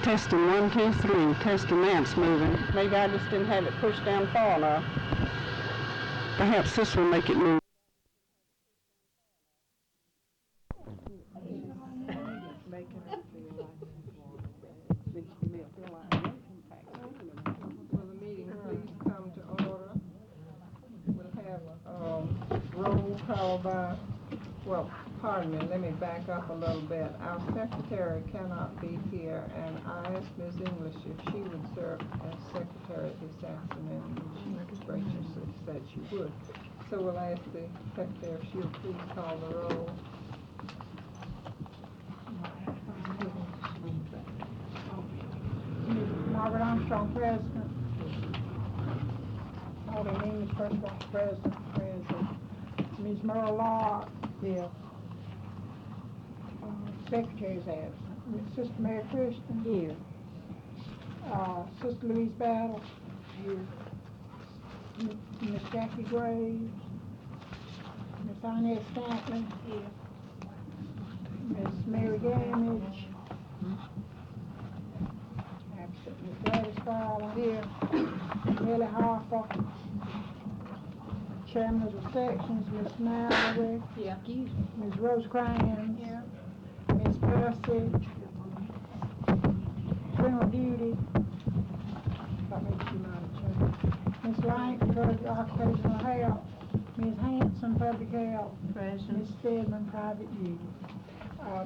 Testing 1, 2, 3. Testing, that's moving. Maybe I just didn't have it pushed down far enough. Perhaps this will make it move. Will the meeting please come to order? We'll have roll call by, well, pardon me, let me back up a little bit. Our secretary cannot be here, and I asked Ms. English if she would serve as secretary this afternoon, and she graciously said she would. So we'll ask the secretary if she'll please call the roll. Margaret Armstrong, President. Pauline English, First Vice President. Ms. Merle Law, Here. Secretary's absent. Sister Mary Christian. Here. Sister Louise Battle. Here. Miss Jackie Graves. Miss Inez Stanton. Here. Miss Mary Gamage. Absent. Miss Gladys Fowler. Here. Millie Harper. Chairman of the sections, Miss Mallory. Here. Ms. Rose Crans. Here. Miss Percy. General Duty. Miss Langford, Occupational Health. Ms. Hanson, Public Health. Present. Ms. Stedman, Private Duty.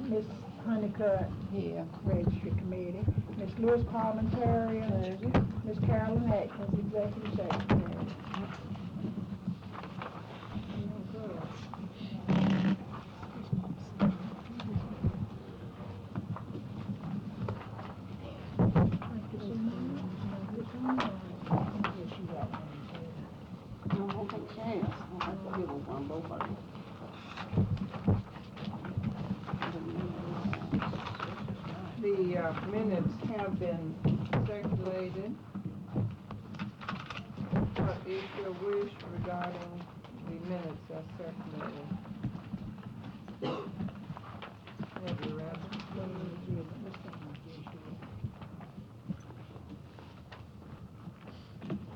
Miss Honeycutt. Here. Registry Committee. Miss Lewis, Parliamentarian. Miss Carolyn Atkins, Executive Secretary. I don't think she has. I'll have to give her one, both of them. The minutes have been circulated. What is your wish regarding the minutes as circulated? Have you read them?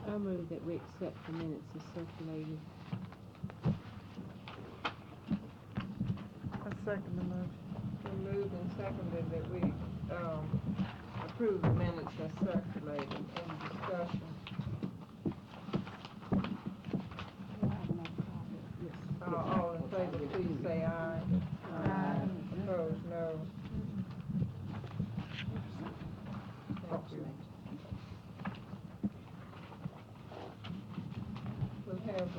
I move that we accept the minutes as circulated. I second the motion. Been moved and seconded that we approve the minutes as circulated. Any discussion? All in favor, please say aye. Aye. Opposed, no. Thank you. We'll have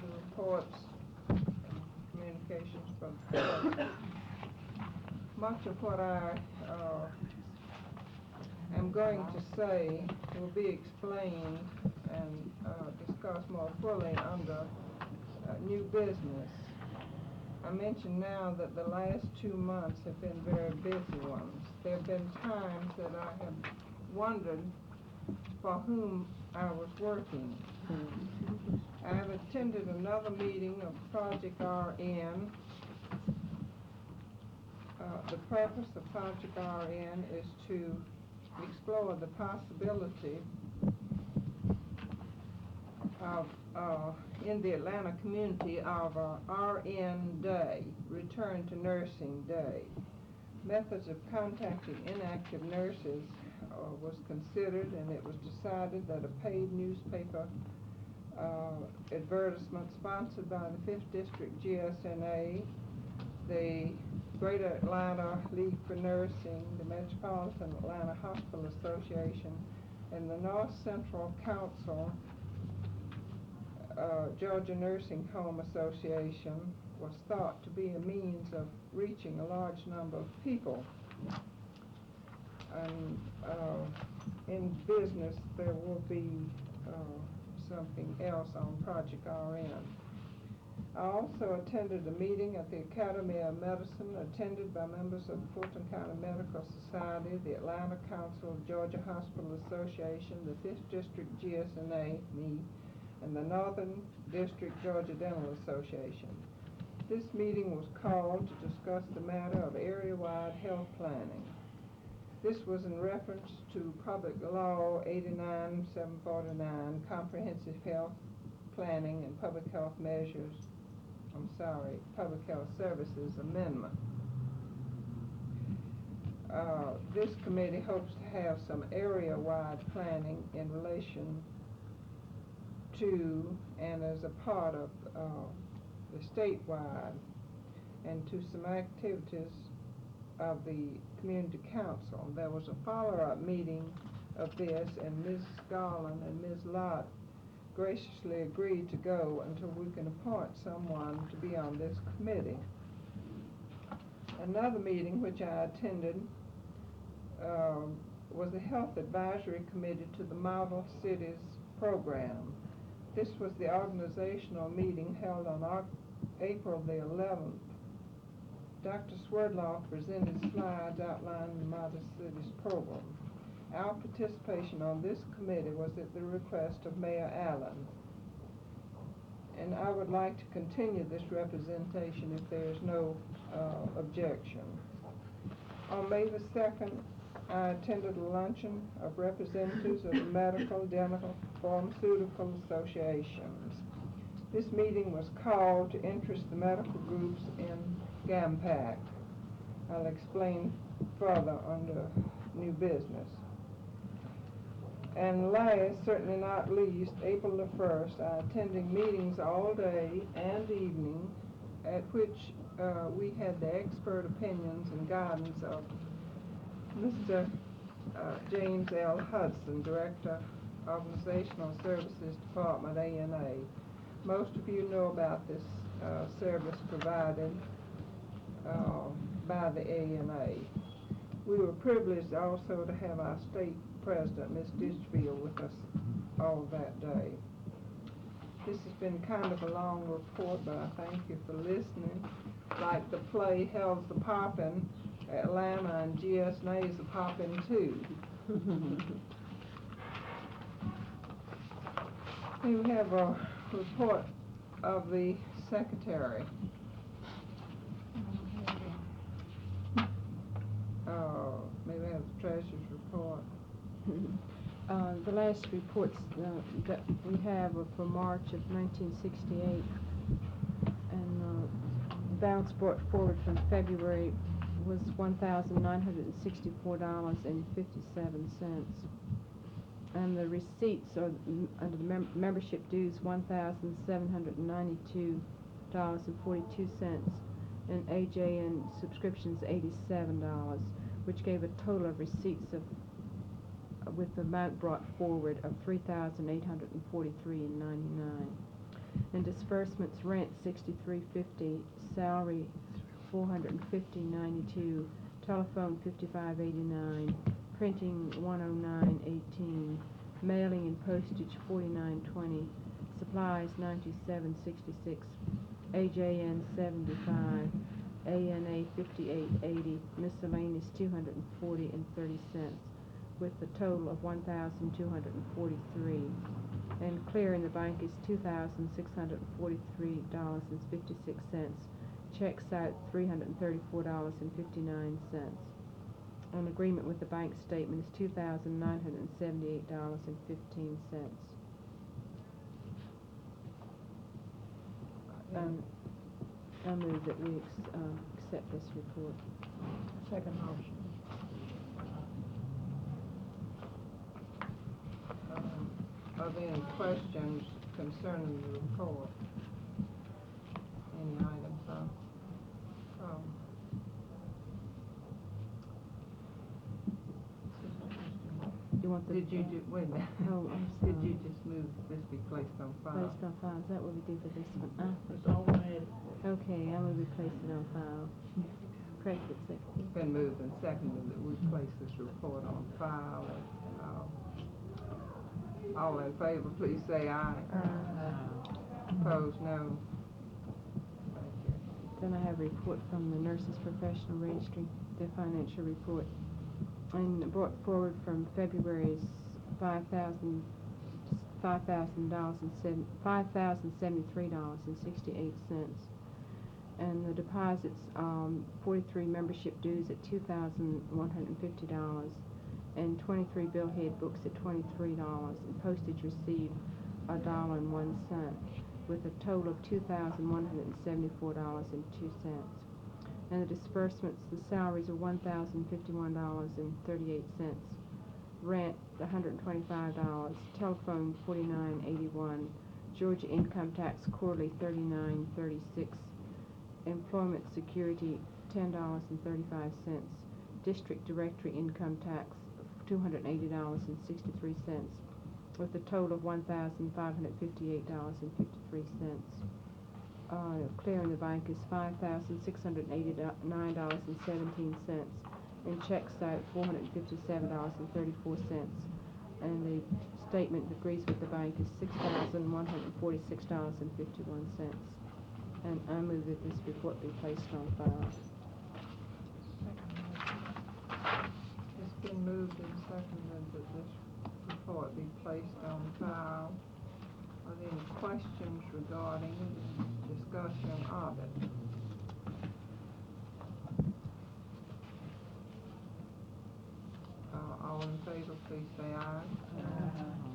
the reports, communications from the court. Much of what I am going to say will be explained and discussed more fully under new business. I mention now that the last 2 months have been very busy ones. There have been times that I have wondered for whom I was working. I have attended another meeting of Project RN. The purpose of Project RN is to explore the possibility of, in the Atlanta community, of a RN Day, Return to Nursing Day. Methods of contacting inactive nurses was considered, and it was decided that a paid newspaper advertisement sponsored by the 5th District GSNA, the Greater Atlanta League for Nursing, the Metropolitan Atlanta Hospital Association, and the North Central Council Georgia Nursing Home Association was thought to be a means of reaching a large number of people. And in business, there will be something else on Project RN. I also attended a meeting at the Academy of Medicine, attended by members of the Fulton County Medical Society, the Atlanta Council of Georgia Hospital Association, the 5th District GSNA, me, and the Northern District Georgia Dental Association. This meeting was called to discuss the matter of area-wide health planning. This was in reference to Public Law 89-749, Comprehensive Health Planning and Public Health Services Amendment. This committee hopes to have some area-wide planning in relation to and as a part of the statewide and to some activities of the community council. There was a follow-up meeting of this, and Ms. Garland and Ms. Lott graciously agreed to go until we can appoint someone to be on this committee. Another meeting which I attended was the Health Advisory Committee to the Model Cities Program. This was the organizational meeting held on April the 11th. Dr. Swerdloff presented slides outlining the Model Cities program. Our participation on this committee was at the request of Mayor Allen. And I would like to continue this representation if there is no objection. On May the 2nd, I attended a luncheon of representatives of the medical, dental, pharmaceutical associations. This meeting was called to interest the medical groups in GAMPAC. I'll explain further under new business. And last, certainly not least, April the 1st, I attended meetings all day and evening at which we had the expert opinions and guidance of Mr. James L. Hudson, Director, Organizational Services Department, ANA. Most of you know about this service provided by the ANA. We were privileged also to have our state president, Ms. Ditchfield, with us all that day. This has been kind of a long report, but I thank you for listening. Like the play Hell's the Poppin', Atlanta and GSNA's a poppin' too. We have a report of the secretary. Maybe we have the treasurer's report. The last reports that we have are for March of 1968, and balance brought forward from February was $1,964.57, and the receipts are under the membership dues $1,792.42, and AJN subscriptions $87, which gave a total of receipts of with the amount brought forward of $3,843.99. And disbursements: rent $63.50, salary $450.92, telephone $55.89, printing $109.18, mailing and postage $49.20, supplies $97.66, AJN $75, ANA $58.80, miscellaneous $240.30, with the total of $1,243. And clear in the bank is $2,643.56. Checks out $334.59. An agreement with the bank statement is $2,978.15. I move that we accept this report. Second motion. Are there any questions concerning the report? Any items? You want the? Did you wait a minute? Oh, I'm Did sorry. you just move this be placed on file? Placed on file. Is that what we do for this one? It's overhead. Okay, I move we place it on file. Craig would second. It's been moved and seconded that we place this report on file. All in favor, please say aye. Opposed, no. Thank you. Then I have a report from the Nurses Professional Registry, their financial report. And brought forward from February's $5,073.68, And the deposits, 43 membership dues at $2,150, and 23 billhead books at $23, and postage received $1.01, with a total of $2,174.02. And the disbursements, the salaries are $1,051.38, rent $125, telephone $49.81, Georgia income tax quarterly $39.36, employment security $10.35, district directory income tax $280.63, with a total of $1,558.53. Clearing the bank is $5,689.17, and checks out $457.34, and the statement that agrees with the bank is $6,146.51. And I move that this report be placed on file. It's been moved and seconded that this report be placed on file. Are there any questions regarding discussion of it? All in favor, please say aye.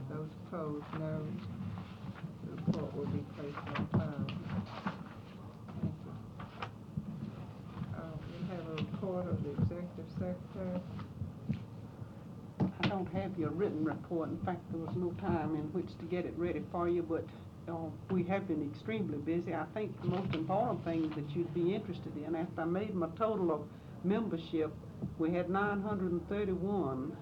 Those opposed, no. The report will be placed on file. Thank you. We have a report of the Executive Secretary. I don't have your written report. In fact, there was no time in which to get it ready for you, but we have been extremely busy. I think the most important thing that you'd be interested in, after I made my total of membership, we had 931,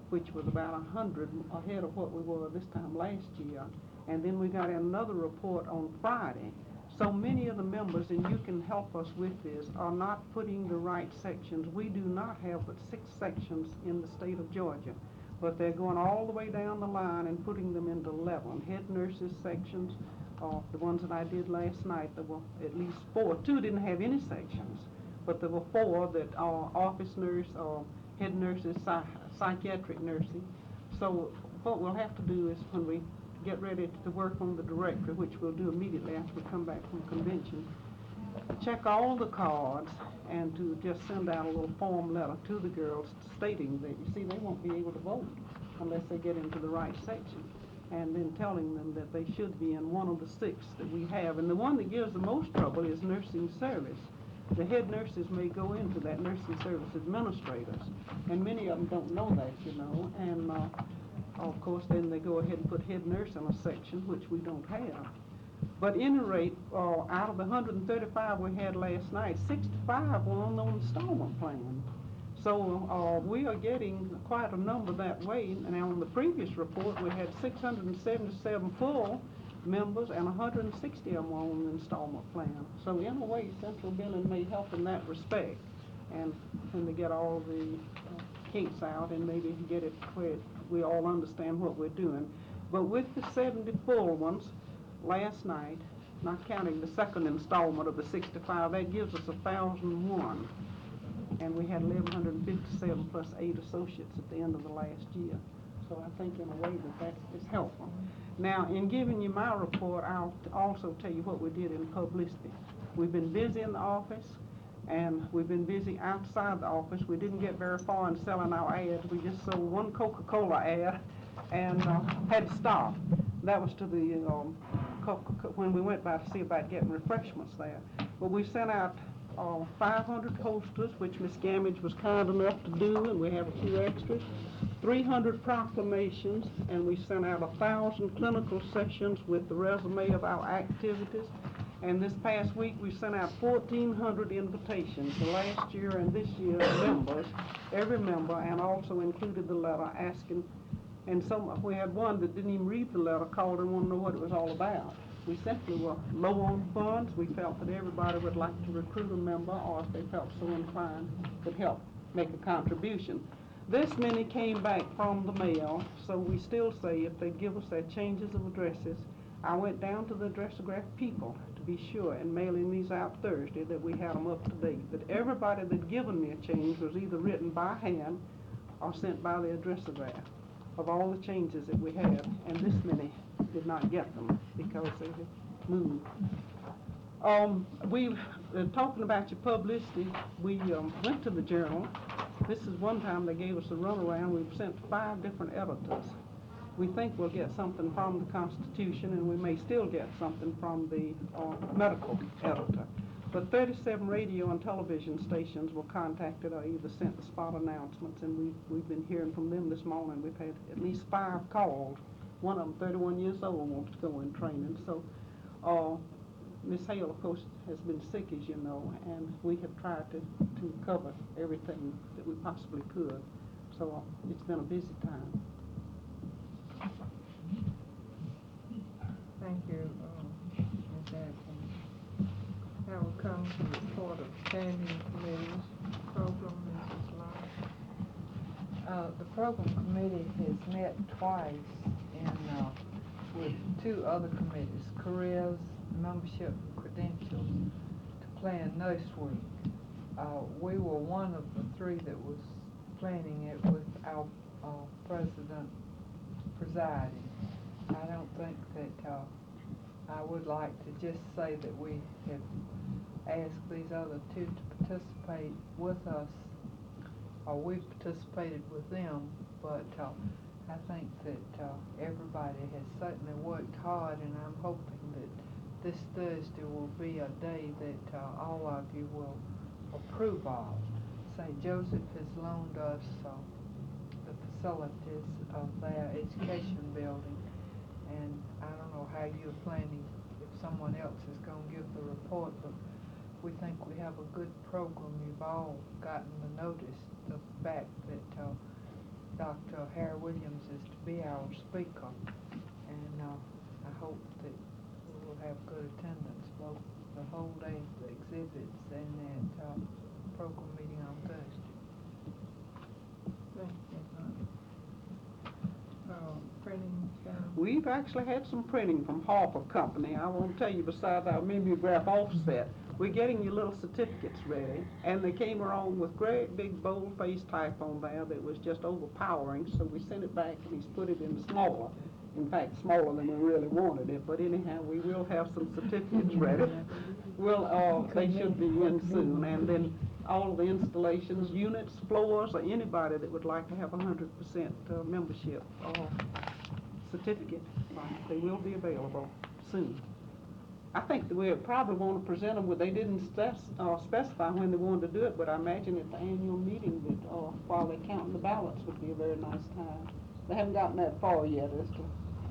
which was about 100 ahead of what we were this time last year. And then we got another report on Friday. So many of the members, and you can help us with this, are not putting the right sections. We do not have but 6 sections in the state of Georgia, but they're going all the way down the line and putting them into 11. Head nurses sections, the ones that I did last night, there were at least 4. 2 didn't have any sections, but there were 4 that are office nurse, head nurses, psychiatric nursing. So what we'll have to do is, when we get ready to work on the directory, which we'll do immediately after we come back from convention, check all the cards and to just send out a little form letter to the girls stating that, you see, they won't be able to vote unless they get into the right section, and then telling them that they should be in one of the 6 that we have. And the one that gives the most trouble is nursing service. The head nurses may go into that, nursing service administrators, and many of them don't know that, you know, and of course then they go ahead and put head nurse in a section, which we don't have. But at any rate, out of the 135 we had last night, 65 were on the installment plan. So we are getting quite a number that way. And on the previous report, we had 677 full members and 160 of them were on the installment plan. So in a way, central billing may help in that respect. And when they get all the kinks out and maybe get it where we all understand what we're doing. But with the 70 full ones last night, not counting the second installment of the 65, that gives us 1,001. And we had 1,157 plus 8 associates at the end of the last year. So I think in a way that is helpful. Now, in giving you my report, I'll also tell you what we did in publicity. We've been busy in the office, and we've been busy outside the office. We didn't get very far in selling our ads. We just sold one Coca-Cola ad and had to stop. That was to the when we went by to see about getting refreshments there. But we sent out 500 posters, which Miss Gamage was kind enough to do, and we have a few extras. 300 proclamations, and we sent out 1,000 clinical sessions with the resume of our activities. And this past week, we sent out 1,400 invitations. The last year and this year, members, every member, and also included the letter asking. And we had one that didn't even read the letter, called and wanted to know what it was all about. We simply were low on funds. We felt that everybody would like to recruit a member, or if they felt so inclined, could help make a contribution. This many came back from the mail, so we still say if they give us their changes of addresses. I went down to the Addressograph people to be sure, and mailing these out Thursday, that we had them up to date. That everybody that given me a change was either written by hand or sent by the Addressograph of all the changes that we had, and this many did not get them because they had moved. We, talking about your publicity, we, went to the Journal. This is one time they gave us a runaround. We've sent 5 different editors. We think we'll get something from the Constitution, and we may still get something from the, medical editor. But 37 radio and television stations were contacted or either sent the spot announcements, and we've been hearing from them this morning. We've had at least 5 calls. One of them, 31 years old, wants to go in training. So, Miss Hale, of course, has been sick, as you know, and we have tried to cover everything that we possibly could. So it's been a busy time. Thank you, Ms. Atkins. Now we'll come to the report of standing committees. Program, Mrs. Lott. The program committee has met twice with 2 other committees, careers, membership, and credentials, to plan next week. We were one of the 3 that was planning it with our president presiding. I don't think that I would like to just say that we have asked these other 2 to participate with us, or we participated with them, but I think that everybody has certainly worked hard, and I'm hoping that this Thursday will be a day that all of you will approve of. St. Joseph has loaned us the facilities of their education building, and I don't know how you're planning, if someone else is going to give the report, but we think we have a good program. You've all gotten the notice of the fact that Dr. Harry Williams is to be our speaker, and I hope that we will have good attendance both the whole day of the exhibits and that program meeting on Thursday. Thank you, Ms. Lott. Printing, We've actually had some printing from Harper Company. I want to tell you, besides our mimeograph offset, we're getting your little certificates ready, and they came around with great big bold-faced type on there that was just overpowering, so we sent it back and he's put it in smaller. In fact, smaller than we really wanted it, but anyhow, we will have some certificates ready. They should be in soon, and then all of the installations, units, floors, or anybody that would like to have 100% membership certificate, they will be available soon. I think that we probably want to present them, they didn't specify when they wanted to do it, but I imagine at the annual meeting that while they're counting the ballots would be a very nice time. They haven't gotten that far yet as to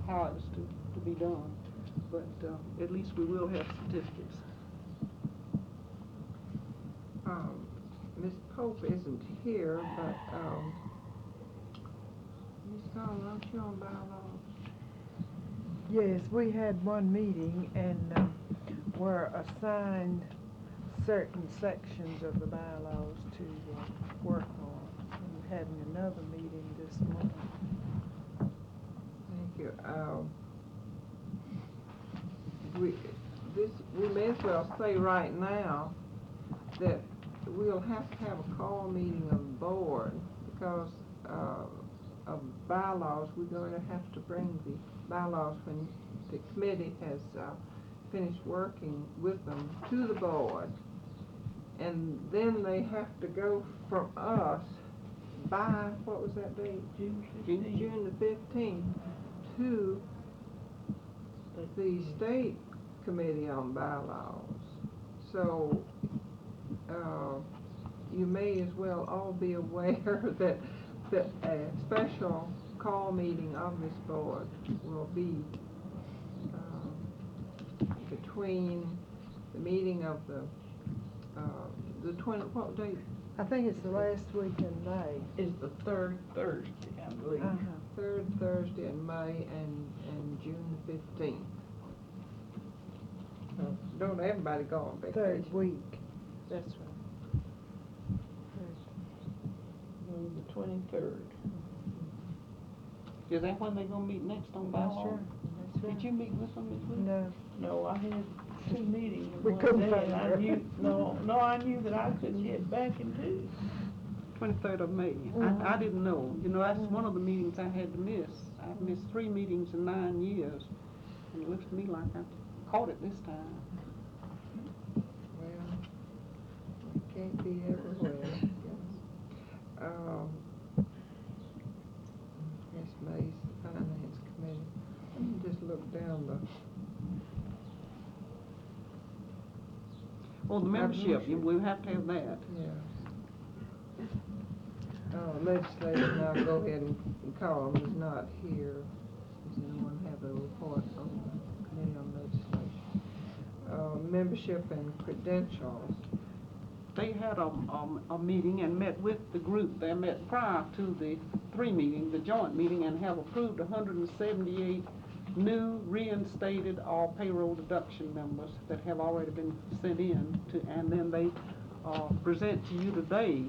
how it's to be done, but at least we will have certificates. Ms. Pope isn't here, but Ms. Collins, aren't you on bylaws? Yes, we had one meeting and were assigned certain sections of the bylaws to work on. We're having another meeting this morning. Thank you. We may as well say right now that we'll have to have a call meeting of the board because of bylaws. We're going to have to bring the bylaws when the committee has finished working with them to the board, and then they have to go from us by, what was that date? June the 15th to the state committee on bylaws. So you may as well all be aware that a special call meeting of this board will be between the meeting of the 20, what date? I think it's the last week in May. Is the 3rd Thursday, I believe. Third Thursday in May and June the 15th. Don't everybody go on vacation. 3rd week. That's right. The 23rd. Is that when they're gonna meet next on That's bylaw? right. That's right. Did you meet with them this week? No. No, I had 2 meetings in We one couldn't day, find and I her. knew, I knew that I couldn't get back into. 23rd of May. I didn't know. You know, that's one of the meetings I had to miss. I've missed 3 meetings in 9 years, and it looks to me like I caught it this time. Well, we can't be everywhere, I guess. Miss Mays, Finance Committee. Let me just look down the, Well, the membership, membership. we have to have that. yeah. Legislation, I'll go ahead and call him, he's not here. Does anyone have a report on the Committee on Legislation? Membership and credentials. They had a meeting and met with the group. They met prior to the the joint meeting, and have approved 178 new reinstated or payroll deduction members that have already been sent in to, and then they present to you today,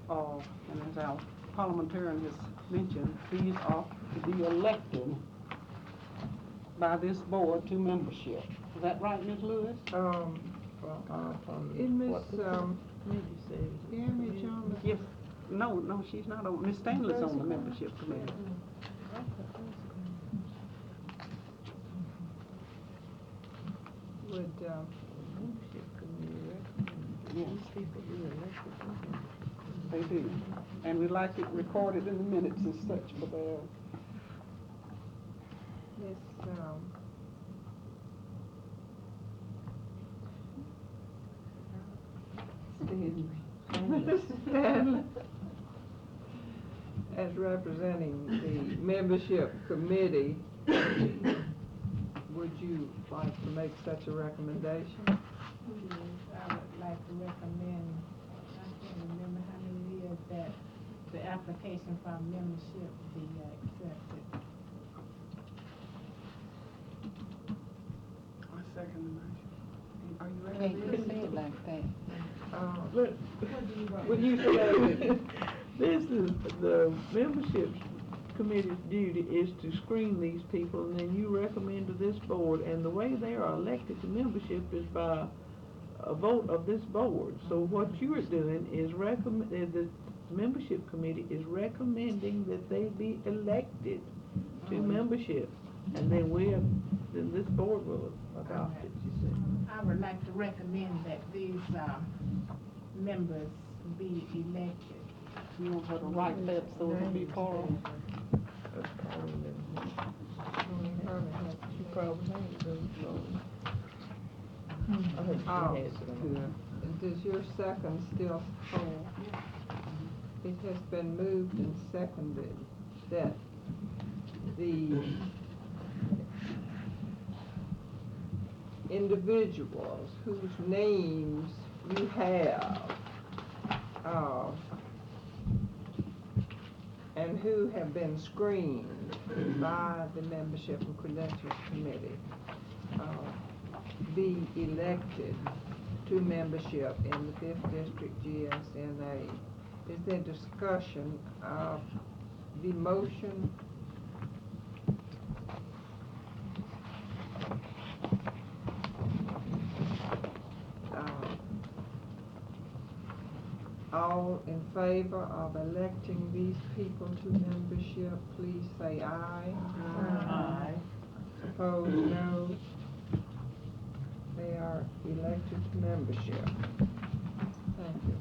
and as our parliamentarian has mentioned, these are to be elected by this board to membership. Is that right, Ms. Lewis? Is Miss, Committee says. Image on the? Yes. No, she's not on, Ms. Stanley's on the membership committee. Would, Membership committee recommends Yes. these people be elected. They do. And we like it recorded in the minutes as such for their, Miss, Stanley, as representing the membership committee, would you like to make such a recommendation? I would like to recommend, I can't remember how many years that the application for membership be accepted. I second the motion. Are you Can't ready? you say it like that? But, Would you say that? this is, the membership committee's duty is to screen these people, and then you recommend to this board, and the way they are elected to membership is by a vote of this board. So what you are doing is the membership committee is recommending that they be elected to membership, and then this board will adopt it, you see. I would like to recommend that these, members be elected. You want her to write that so it'll be Carl? That's probably she probably has those, so. I think she Oh, has it on. Does your second still hold? It has been moved and seconded that the individuals whose names you have, and who have been screened by the Membership and Credentials Committee, be elected to membership in the 5th District GSNA. Is there discussion of the motion? All in favor of electing these people to membership, please say aye. Aye. Opposed, no. They are elected to membership. Thank you.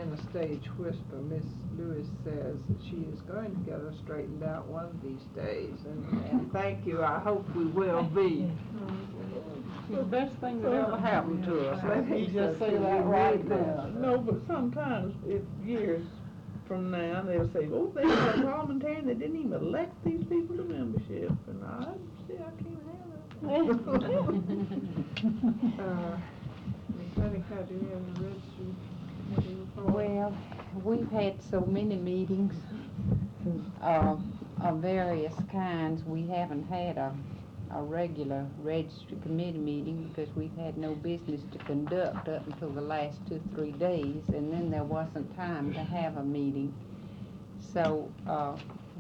In a stage whisper, Miss Lewis says that she is going to get her straightened out one of these days, and thank you, I hope we will be. The best thing that ever happened to us. Let me just say You that right read now. that. No, but sometimes, if years from now, they'll say, oh, they had a parliamentarian that didn't even elect these people to membership, and I can't have that. Ms. Honeycutt, do you have the registry committee report? Well, we've had so many meetings, of various kinds. We haven't had a regular registry committee meeting because we've had no business to conduct up until the last 2 or 3 days, and then there wasn't time to have a meeting. So,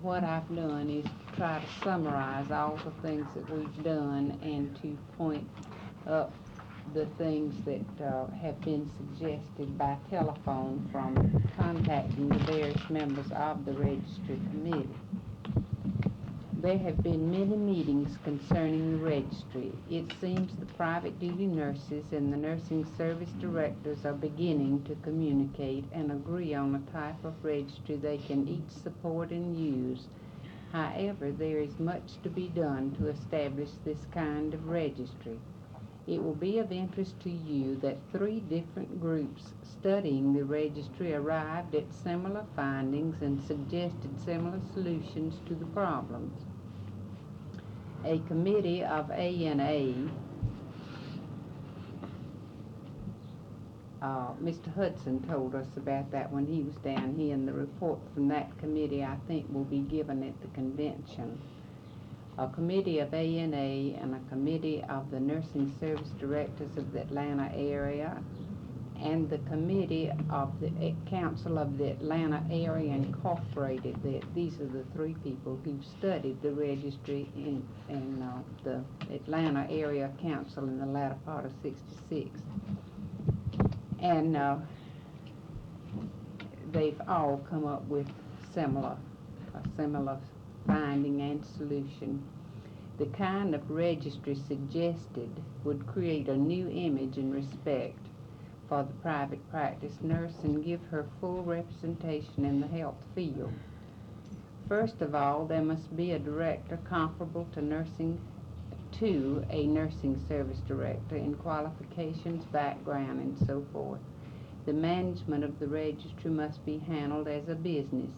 what I've done is to try to summarize all the things that we've done and to point up the things that have been suggested by telephone from contacting the various members of the registry committee. There have been many meetings concerning the registry. It seems the private duty nurses and the nursing service directors are beginning to communicate and agree on a type of registry they can each support and use. However, there is much to be done to establish this kind of registry. It will be of interest to you that 3 different groups studying the registry arrived at similar findings and suggested similar solutions to the problems. A committee of ANA, Mr. Hudson told us about that when he was down here, and the report from that committee I think will be given at the convention. A committee of ANA and a committee of the nursing service directors of the Atlanta area and the committee of the Council of the Atlanta Area Incorporated. These are the 3 people who studied the registry in the Atlanta Area Council in the latter part of '66. And they've all come up with a similar finding and solution. The kind of registry suggested would create a new image and respect for the private practice nurse and give her full representation in the health field. First of all, there must be a director comparable to a nursing service director in qualifications, background, and so forth. The management of the registry must be handled as a business.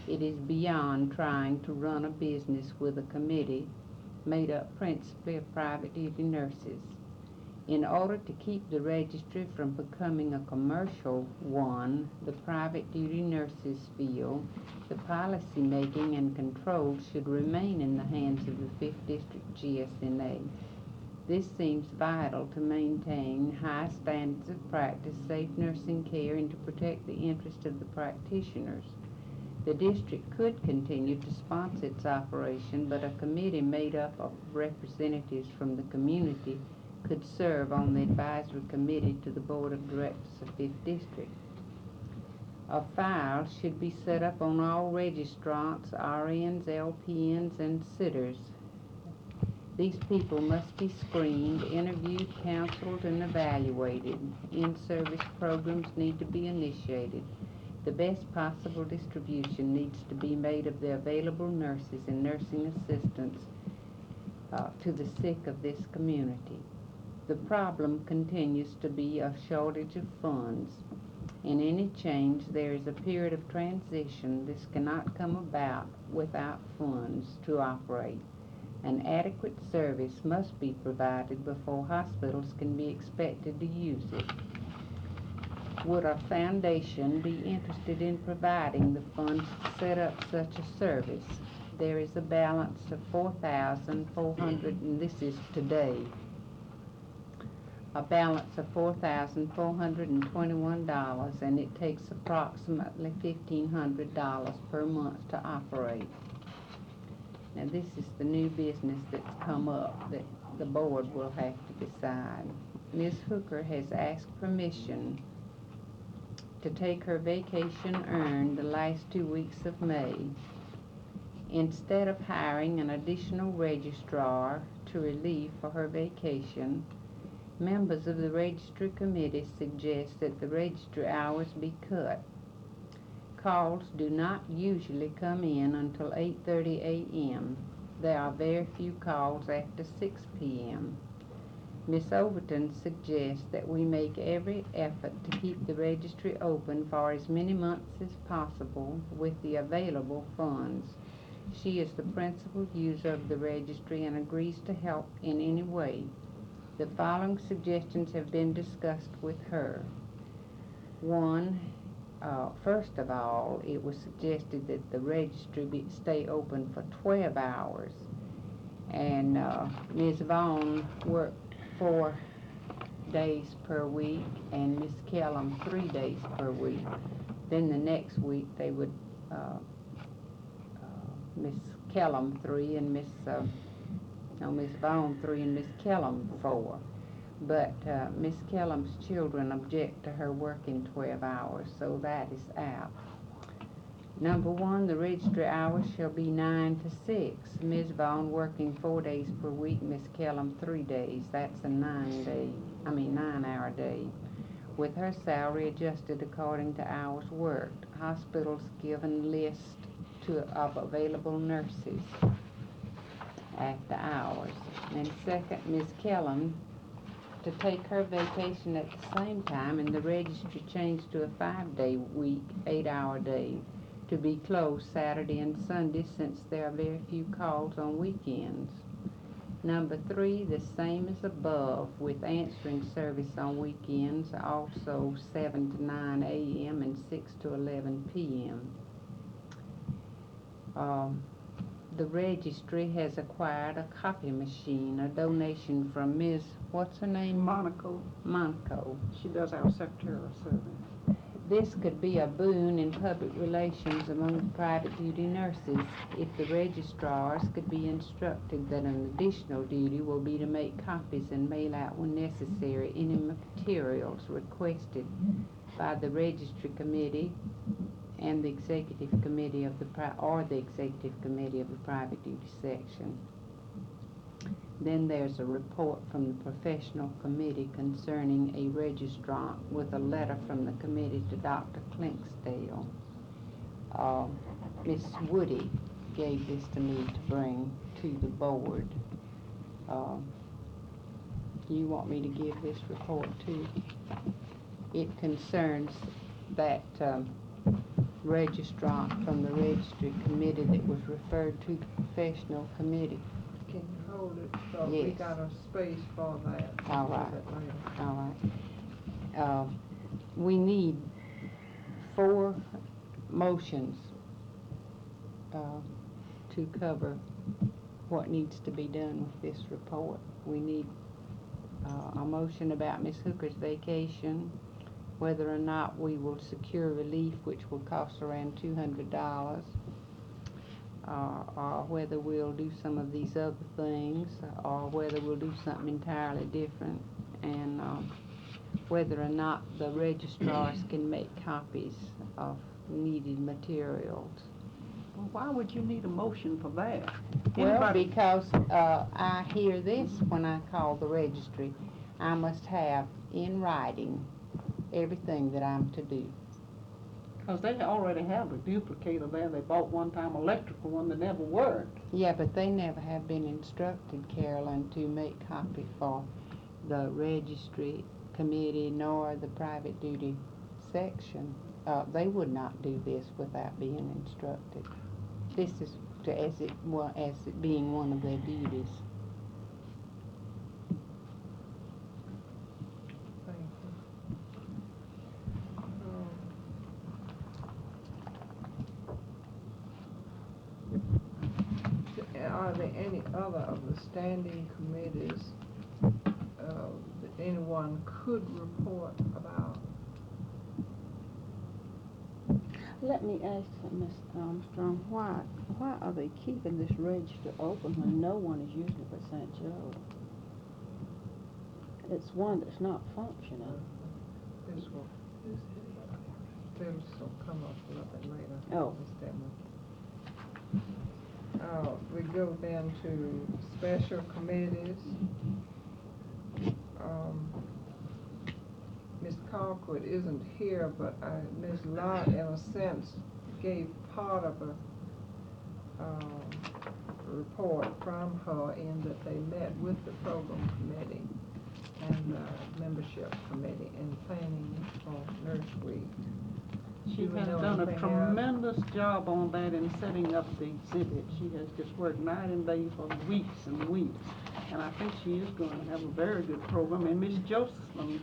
It is beyond trying to run a business with a committee made up principally of private duty nurses. In order to keep the registry from becoming a commercial one, the private duty nurses feel the policy making and control should remain in the hands of the 5th District GSNA. This seems vital to maintain high standards of practice, safe nursing care, and to protect the interest of the practitioners. The district could continue to sponsor its operation, but a committee made up of representatives from the community could serve on the advisory committee to the board of directors of 5th District. A file should be set up on all registrants, RNs, LPNs, and sitters. These people must be screened, interviewed, counseled, and evaluated. In-service programs need to be initiated. The best possible distribution needs to be made of the available nurses and nursing assistants to the sick of this community. The problem continues to be a shortage of funds. In any change, there is a period of transition. This cannot come about without funds to operate. An adequate service must be provided before hospitals can be expected to use it. Would a foundation be interested in providing the funds to set up such a service? There is a balance of $4,400, and this is today, a balance of $4,421, and it takes approximately $1,500 per month to operate. Now this is the new business that's come up that the board will have to decide. Ms. Hooker has asked permission to take her vacation earned the last 2 weeks of May. Instead of hiring an additional registrar to relieve for her vacation, members of the registry committee suggest that the registry hours be cut. Calls do not usually come in until 8:30 a.m. There are very few calls after 6 p.m. Ms. Overton suggests that we make every effort to keep the registry open for as many months as possible with the available funds. She is the principal user of the registry and agrees to help in any way. The following suggestions have been discussed with her. First of all, it was suggested that the registry stay open for 12 hours. And Ms. Vaughn worked 4 days per week and Miss Kellum 3 days per week. Then the next week they would Miss Kellum 3 and Miss Vaughn 3 and Miss Kellum 4. But Miss Kellum's children object to her working 12 hours, so that is out. Number 1, the registry hours shall be 9 to 6. Ms. Vaughn working 4 days per week, Ms. Kellum 3 days. That's a 9-hour day, with her salary adjusted according to hours worked. Hospitals given list of available nurses after hours. And second, Ms. Kellum to take her vacation at the same time, and the registry changed to a 5-day week, 8-hour day, to be closed Saturday and Sunday since there are very few calls on weekends. Number 3, the same as above, with answering service on weekends, also 7 to 9 a.m. and 6 to 11 p.m. The registry has acquired a copy machine, a donation from Ms. What's her name? Monaco, Monaco. she does our secretarial service. This could be a boon in public relations among private duty nurses if the registrars could be instructed that an additional duty will be to make copies and mail out when necessary any materials requested by the registry committee and the executive committee of the executive committee of the private duty section. Then there's a report from the professional committee concerning a registrant with a letter from the committee to Dr. Clinksdale. Miss Woody gave this to me to bring to the board. You want me to give this report too? It concerns that registrant from the registry committee that was referred to the professional committee. Can you hold it, so we Yes. got a space for that? All right. Do that later. All right. We need 4 motions to cover what needs to be done with this report. We need a motion about Ms. Hooker's vacation, whether or not we will secure relief, which will cost around $200, or whether we'll do some of these other things, or whether we'll do something entirely different, and whether or not the registrars can make copies of needed materials. Well, why would you need a motion for that? Well, Anybody- because I hear this when I call the registry. I must have in writing everything that I'm to do. Because they already have a duplicator there. They bought one time electrical one that never worked. Yeah, but they never have been instructed, Carolyn, to make copy for the registry committee nor the private duty section. They would not do this without being instructed. This is as it being one of their duties. Thank you. Are there any other of the standing committees that anyone could report about? Let me ask Ms. Armstrong, why are they keeping this register open when no one is using it for St. Joe? It's one that's not functioning. This one. This will come up a little bit later. Oh. Ms. Dedman. We go then to special committees. Ms. Colquitt isn't here, but Ms. Lott, in a sense, gave part of a report from her in that they met with the program committee and the membership committee in planning for Nurse Week. She Do we has know done a anything else? tremendous job on that in setting up the exhibit. She has just worked night and day for weeks and weeks. And I think she is going to have a very good program. And Miss Josephson,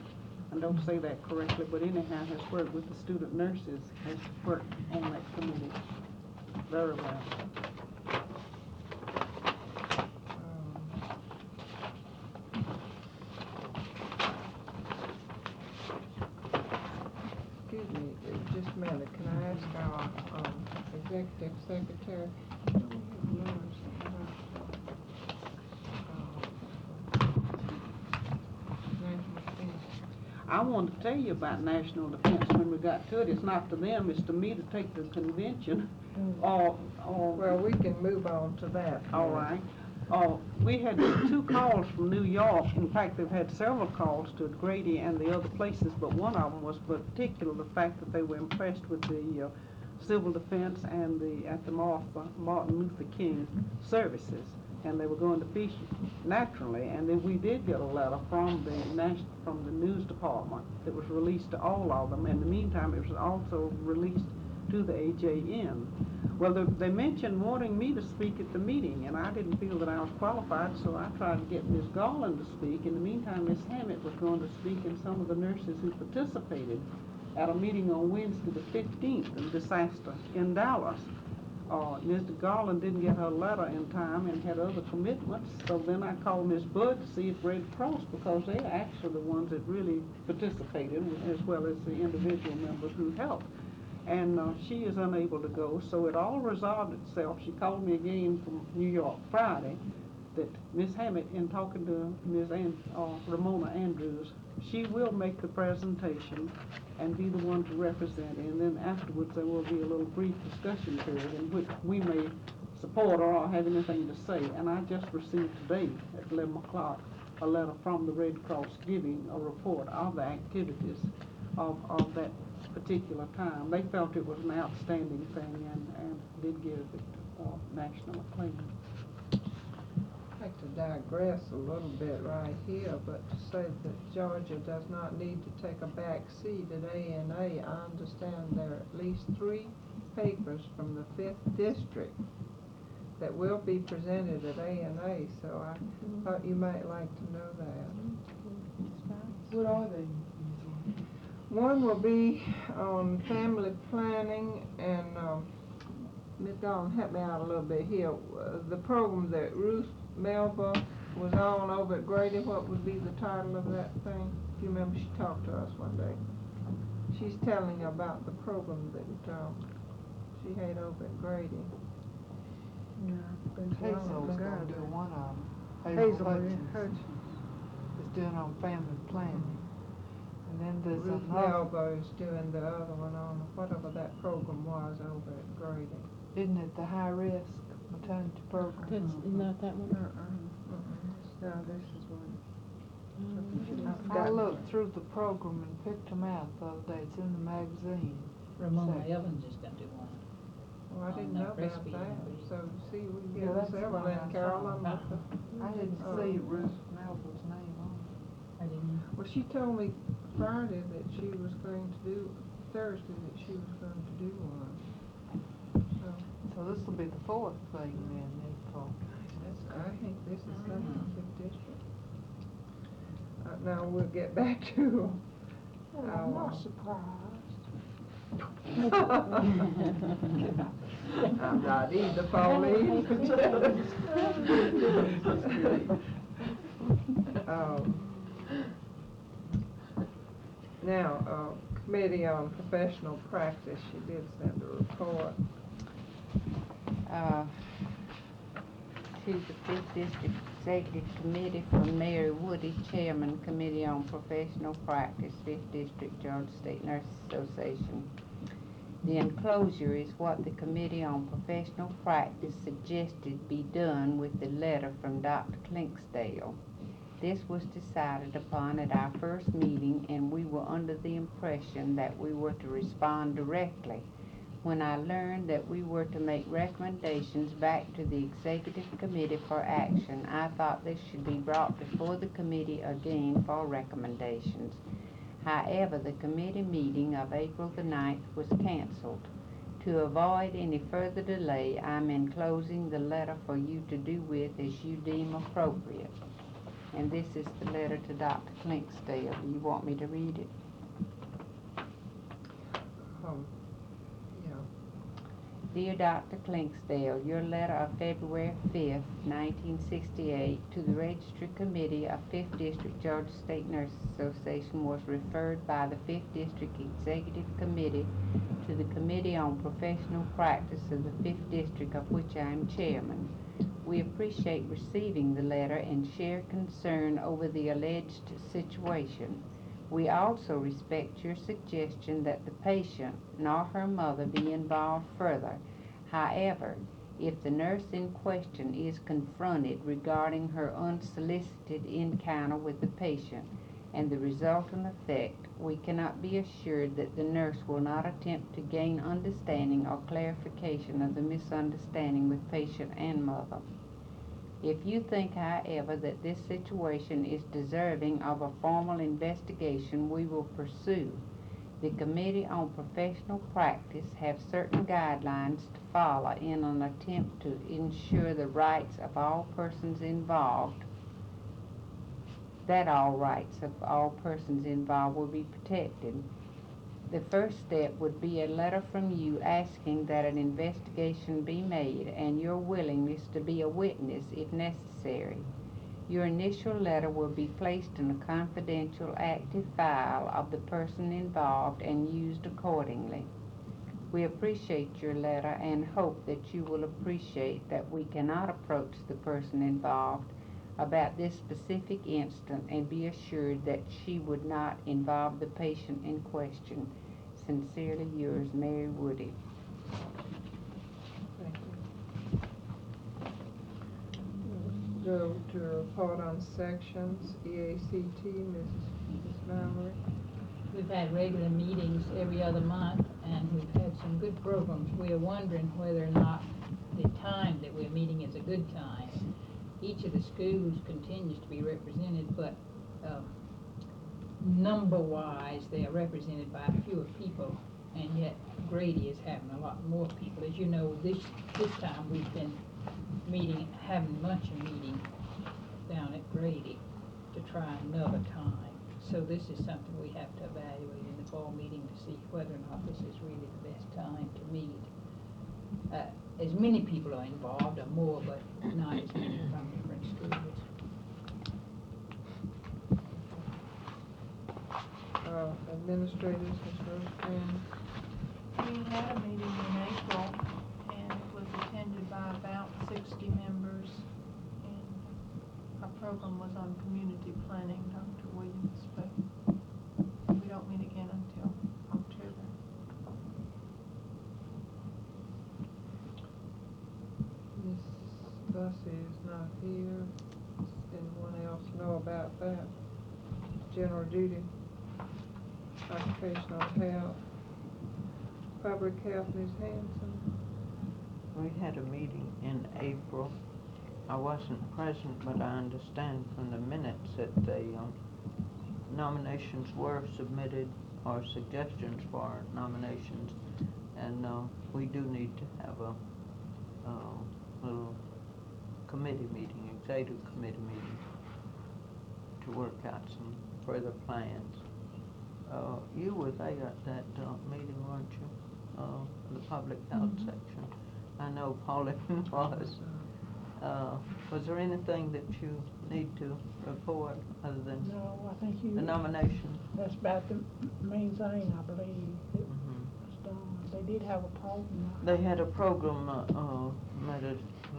I don't say that correctly, but anyhow, has worked with the student nurses, has worked on that committee very well. Excuse me, just a minute, can I ask our executive secretary? I wanted to tell you about national defense when we got to it. It's not to them, it's to me to take the convention, or. Well, we can move on to that. All right. We had 2 calls from New York. In fact, they've had several calls to Grady and the other places, but one of them was particular the fact that they were impressed with the civil defense and at the Martin Luther King services, and they were going to feature naturally. And then we did get a letter from the news department that was released to all of them. In the meantime, it was also released to the AJN. Well, they mentioned wanting me to speak at the meeting, and I didn't feel that I was qualified, so I tried to get Ms. Garland to speak. In the meantime, Ms. Hammett was going to speak, and some of the nurses who participated at a meeting on Wednesday the 15th in disaster in Dallas. Ms. Garland didn't get her letter in time and had other commitments, so then I called Ms. Budd to see if Red Cross, because they're actually the ones that really participated, as well as the individual members who helped. And she is unable to go, so it all resolved itself. She called me again from New York Friday that Ms. Hammett, in talking to Ms. Ramona Andrews, she will make the presentation and be the one to represent, and then afterwards there will be a little brief discussion period in which we may support or have anything to say. And I just received today at 11 o'clock a letter from the Red Cross giving a report of the activities of that particular time. They felt it was an outstanding thing and did give it national acclaim. I'd like to digress a little bit right here, but to say that Georgia does not need to take a back seat at ANA. I understand there are at least 3 papers from the 5th District that will be presented at ANA, so I thought you might like to know that. What are they? One will be on family planning, and Ms. Garland, help me out a little bit here. The program that Ruth Melba was on over at Grady, what would be the title of that thing? If you remember, she talked to us one day. She's telling about the program that she had over at Grady. Hazel's gonna do one of them. Hazel Hutchins is doing on family planning. And then there's Ruth another, Melba is doing the other one on whatever that program was over at Grady. isn't it the high risk maternity program? That's not that one? No, this is one. I looked through the program and picked them out the other day. It's in the magazine. Ramona section. Evans is gonna do one. Well, I didn't On know that about recipe, that. maybe. So, see, we can Yeah, get that's several the one in I Carolyn saw. with the. I didn't see Ruth Melba's name on I didn't. Well, she told me Friday that she was going to do, Thursday that she was going to do one. So, it. So this will be the 4th thing then, April. I think this is going to be 5th District. Now we'll get back to I'm our. not surprised. I'm not either, Pauline. Now, Committee on Professional Practice, she did send a report. To the 5th District Executive Committee from Mary Woody, Chairman, Committee on Professional Practice, 5th District, Georgia State Nurses Association. The enclosure is what the Committee on Professional Practice suggested be done with the letter from Dr. Clinksdale. This was decided upon at our first meeting, and we were under the impression that we were to respond directly. When I learned that we were to make recommendations back to the Executive Committee for action, I thought this should be brought before the committee again for recommendations. However, the committee meeting of April the 9th was canceled. To avoid any further delay, I'm enclosing the letter for you to do with as you deem appropriate. And this is the letter to Dr. Clinksdale. Do you want me to read it? Dear Dr. Clinksdale, your letter of February 5th, 1968 to the Registry Committee of 5th District Georgia State Nurses Association was referred by the 5th District Executive Committee to the Committee on Professional Practice of the 5th District, of which I am chairman. We appreciate receiving the letter and share concern over the alleged situation. We also respect your suggestion that the patient nor her mother be involved further. However, if the nurse in question is confronted regarding her unsolicited encounter with the patient and the resultant effect, we cannot be assured that the nurse will not attempt to gain understanding or clarification of the misunderstanding with patient and mother. If you think, however, that this situation is deserving of a formal investigation, we will pursue. The Committee on Professional Practice have certain guidelines to follow in an attempt to ensure the rights of all persons involved, that all rights of all persons involved will be protected. The first step would be a letter from you asking that an investigation be made and your willingness to be a witness if necessary. Your initial letter will be placed in a confidential active file of the person involved and used accordingly. We appreciate your letter and hope that you will appreciate that we cannot approach the person involved about this specific incident and be assured that she would not involve the patient in question. Sincerely yours, Mary Woody. Thank you. Go to report on sections, EACT, Ms. Mallory. We've had regular meetings every other month, and we've had some good programs. We are wondering whether or not the time that we're meeting is a good time. Each of the schools continues to be represented, but number-wise, they are represented by fewer people, and yet Grady is having a lot more people. As you know, this time we've been having much a meeting down at Grady to try another time. So this is something we have to evaluate in the fall meeting to see whether or not this is really the best time to meet. As many people are involved, or more, but not as many from different schools. Administrators, Ms. Rosecrans. We had a meeting in April, and it was attended by about 60 members, and our program was on community planning, Dr. Williams, but we don't meet again until October. Ms. Bussey is not here. Does anyone else know about that? General duty, occupational health, public health, Ms. Hanson. We had a meeting in April. I wasn't present, but I understand from the minutes that the nominations were submitted, or suggestions for nominations, and we do need to have a little committee meeting, executive committee meeting, to work out some further plans. You were there at that meeting, weren't you? The public health section. I know Pauline was. Was there anything that you need to report other than No, I think you. the nomination? That's about the main thing, I believe, that was done. They did have a program. They had a program,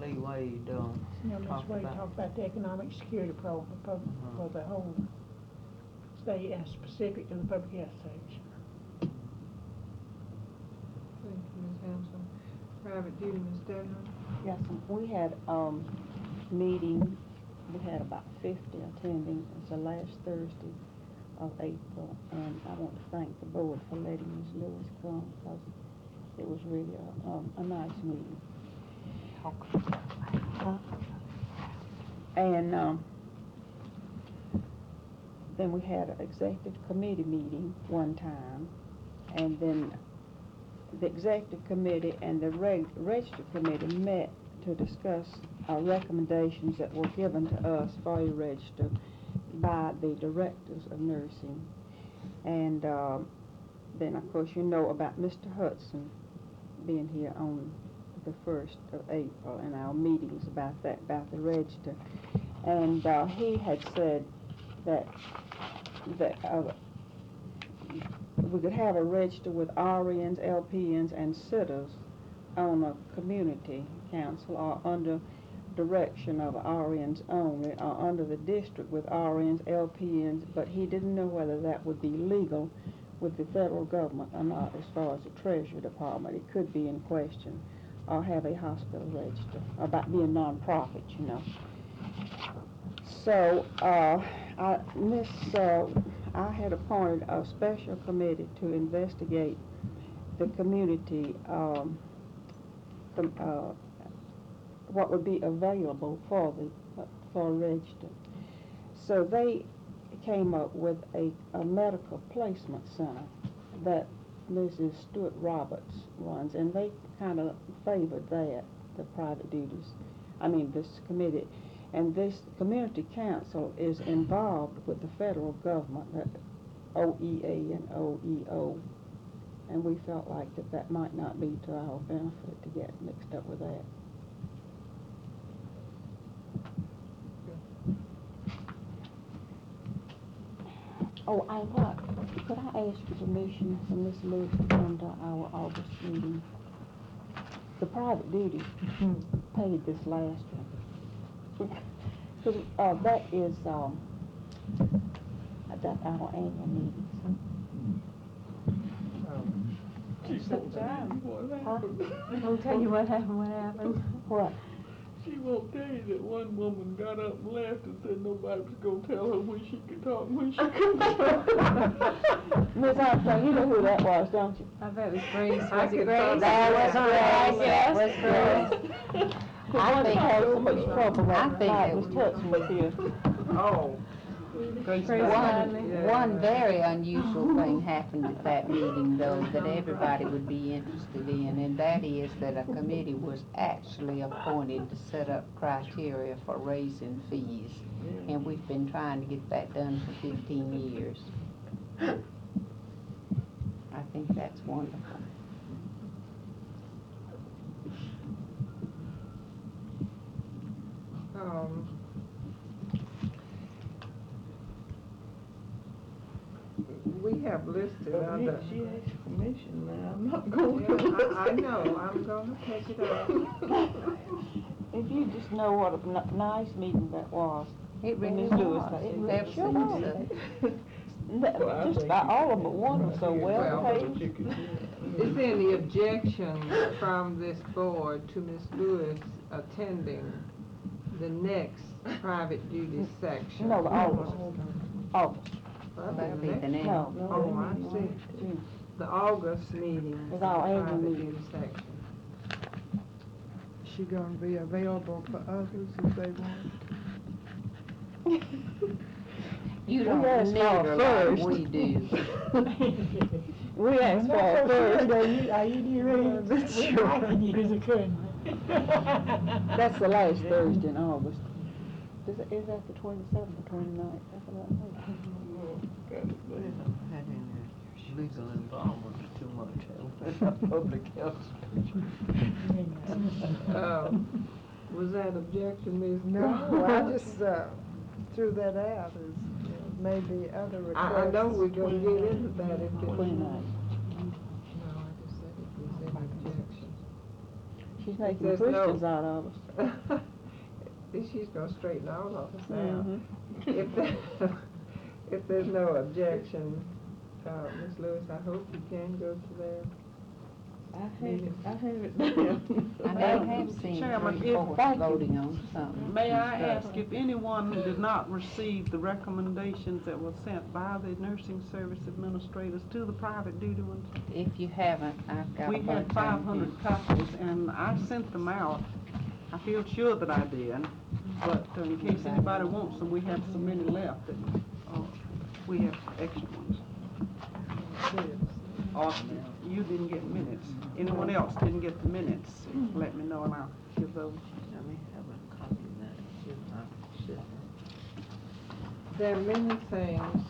Lee Wade, You know, Ms. talked Wade about. talked about the economic security program for the whole state and specific to the public health section. Thank you, Ms. Hanson. Private duty, Ms. Dedham. Yes, we had, meeting, we had about 50 attending. It was the last Thursday of April, and I want to thank the board for letting Ms. Lewis come, because it was really a nice meeting. And, then we had an executive committee meeting one time, and then the executive committee and the register committee met to discuss our recommendations that were given to us for a register by the directors of nursing. And then, of course, you know about Mr. Hudson being here on the 1st of April and our meetings about that, about the register. And he had said that we could have a register with RNs, LPNs, and sitters on a community council or under direction of RNs only, or under the district with RNs, LPNs, but he didn't know whether that would be legal with the federal government or not as far as the Treasury Department. It could be in question, or have a hospital register, about being non-profit, you know. So, I had appointed a special committee to investigate the community, what would be available for a register. So they came up with a medical placement center that Mrs. Stewart Roberts runs, and they kind of favored that, the private duties. This committee. And this community council is involved with the federal government, OEA and OEO. And we felt like that might not be to our benefit to get mixed up with that. Oh, could I ask for permission from Ms. Lewis to come to our August meeting? The private duty paid this last one. Because that is at our annual meetings. I'll tell you what happened. What? She won't tell you that one woman got up and left and said nobody was gonna tell her when she could talk and when she couldn't talk. Miss Armstrong, you know who that was, don't you? I bet it was Grace. I Was it could Grace? talk That was Yes. Grace. I think had so much trouble that night Miss Hudson was here. Oh. One very unusual thing happened at that meeting, though, that everybody would be interested in, and that is that a committee was actually appointed to set up criteria for raising fees. And we've been trying to get that done for 15 years. I think that's wonderful. We have listed under. She asked permission now, I'm not going to. Yeah, I know, I'm gonna take it up. If you just know what a nice meeting that was. It really Ms. Lewis, was. it Never sure seen was. such. Just about all of them but one was so well paid. Is there any objection from this board to Ms. Lewis attending the next private duty section? No, the August. That'll be the next. No. Oh, I see. The August meeting. It's our annual private meeting. duty section. She gonna be available for others if they want. You don't asked need for her it like first. we do. We asked for it first. That's true. That's the last Thursday in August. Is that the 27th or 29th? That's what I think. Legal involvement is too much, public health. Was that objection, Ms. No, I just threw that out as maybe other requests. I know we're gonna get into that if it. 29th. No, I just said if there's any objection. She's making There's no- Christians out of us. She's gonna straighten all of us out. Mhm. If there's no objection, Ms. Lewis, I hope you can go to that. I have it down. I have seen Chairman, three if- fourths voting on something. May I ask if anyone did not receive the recommendations that were sent by the nursing service administrators to the private duty ones? If you haven't, I've got a We bunch had of them 500 copies, and I sent them out. I feel sure that I did, but in case anybody wants them, we have so many left that, we have extra ones. You didn't get minutes. Anyone else didn't get the minutes, let me know and I'll give those. Let me have a copy of that. There are many things,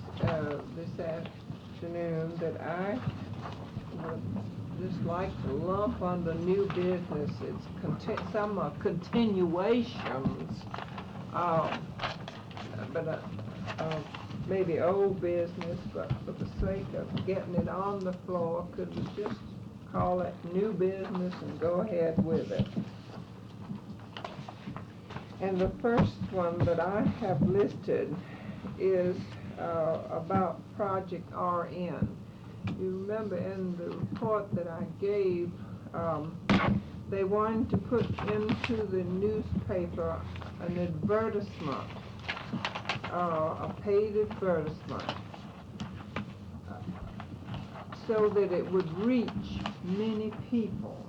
this afternoon that I would just like to lump under new business. It's some are continuations, but maybe old business, but for the sake of getting it on the floor, could we just call it new business and go ahead with it? And the first one that I have listed is about Project RN. You remember in the report that I gave, they wanted to put into the newspaper an advertisement, a paid advertisement, so that it would reach many people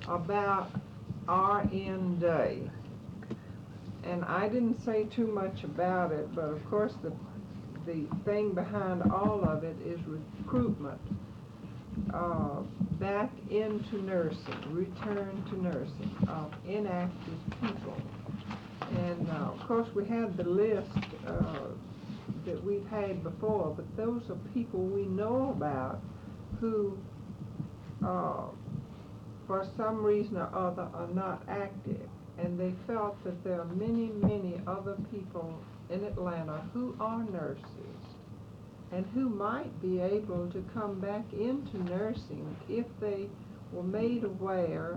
about RN Day. And I didn't say too much about it, but of course the thing behind all of it is recruitment back into nursing, return to nursing of inactive people. And of course we had the list that we've had before, but those are people we know about who for some reason or other are not active. And they felt that there are many, many other people in Atlanta who are nurses and who might be able to come back into nursing if they were made aware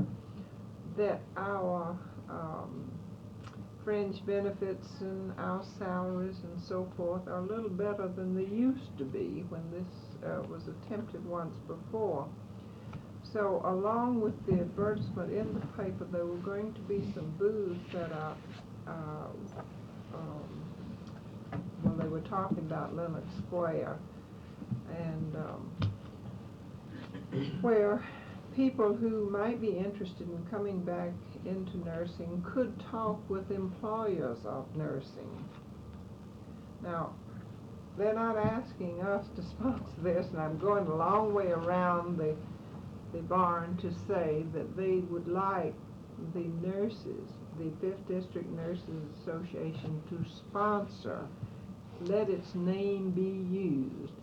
that our fringe benefits and our salaries and so forth are a little better than they used to be when this was attempted once before. So along with the advertisement in the paper, there were going to be some booths set up. Well, they were talking about Lenox Square, and where people who might be interested in coming back into nursing could talk with employers of nursing. Now, they're not asking us to sponsor this, and I'm going a long way around the barn to say that they would like the nurses, the 5th District Nurses Association, to sponsor, let its name be used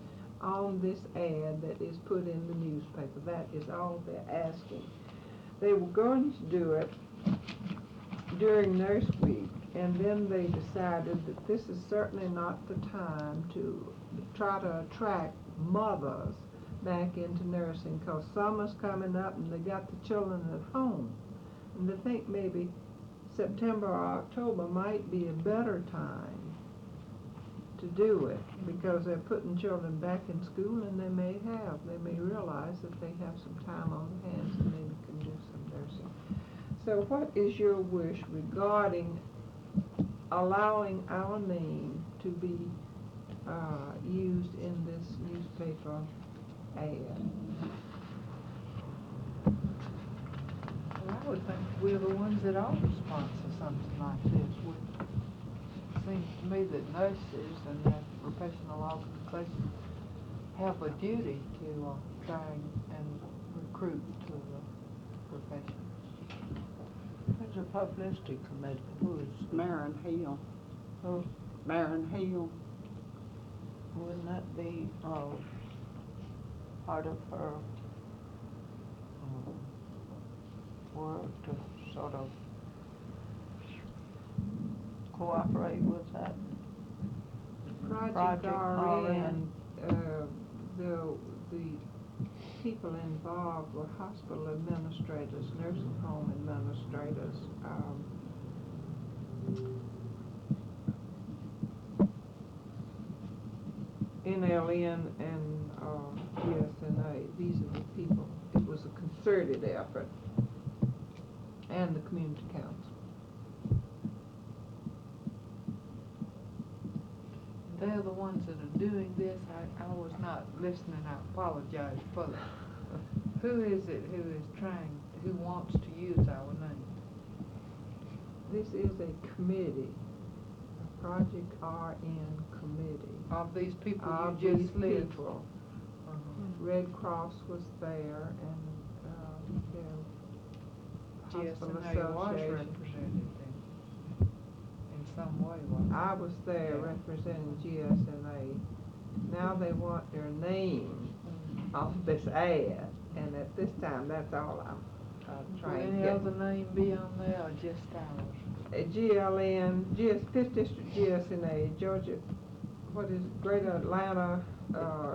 on this ad that is put in the newspaper. That is all they're asking. They were going to do it during Nurse Week, and then they decided that this is certainly not the time to try to attract mothers back into nursing, because summer's coming up and they got the children at home. And they think maybe September or October might be a better time to do it, because they're putting children back in school, and they may realize that they have some time on their hands and maybe can do some nursing. So what is your wish regarding allowing our name to be used in this newspaper ad? Well, I would think we're the ones that ought to sponsor something like this. It seems to me that nurses and that professional organizations have a duty to try and recruit to the profession. There's a publicity committee. Who is Maren Hill? Oh, Maren Hill. wouldn't that be, part of her, work to sort of cooperate with that? Project RN. RN, the people involved were hospital administrators, nursing home administrators, NLN and GSNA. These are the people. It was a concerted effort, and the community council. They're the ones that are doing this. I was not listening. I apologize fully. Who is it who wants to use our name? This is a committee, a Project RN committee. Of these people Of you these just listed? people. Uh-huh. Red Cross was there, and their hospital GSNA was association. represented in some way, wasn't it? I was there Yeah. representing GSNA. Now they want their name on this ad, and at this time, that's all I'm Will trying to any get. other name be on there or just ours? GLN, 5th District GSNA, Georgia, what is it, Greater Atlanta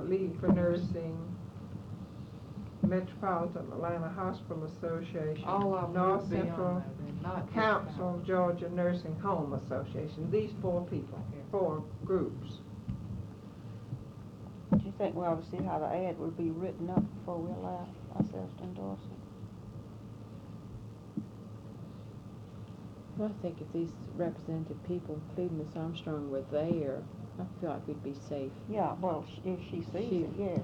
League for Nursing, Metropolitan Atlanta Hospital Association, All of them North would be on Central there, then, not just Council that. of Georgia Nursing Home Association. These 4 people, 4 groups. Do you think we ought to see how the ad will be written up before we allow ourselves to endorse it? Well, I think if these representative people, including Ms. Armstrong, were there, I feel like we'd be safe. Yeah, well, if she sees She- it, yes.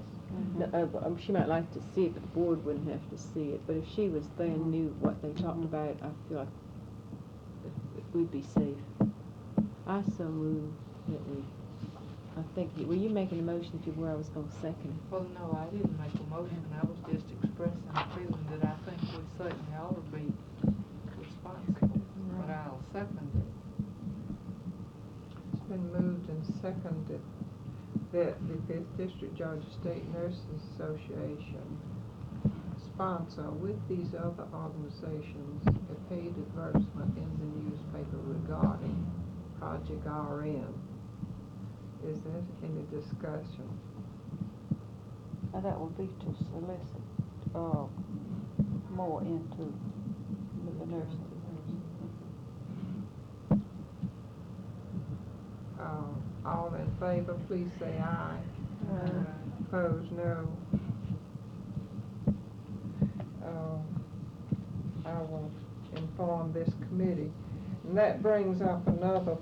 She might like to see it, but the board wouldn't have to see it. But if she was there and knew what they talked about, I feel like we'd be safe. I so move that we, I think, were you making a motion if you were, I was gonna second it. Well, no, I didn't make a motion, I was just expressing a feeling that I think we certainly ought to be responsible, but I'll second it. It's been moved and seconded that the 5th District Georgia State Nurses Association sponsor with these other organizations a paid advertisement in the newspaper regarding Project RN. Is there any discussion? Now, that would be to solicit, more into the nursing. All in favor, please say aye. Opposed, no. I will inform this committee. And that brings up another,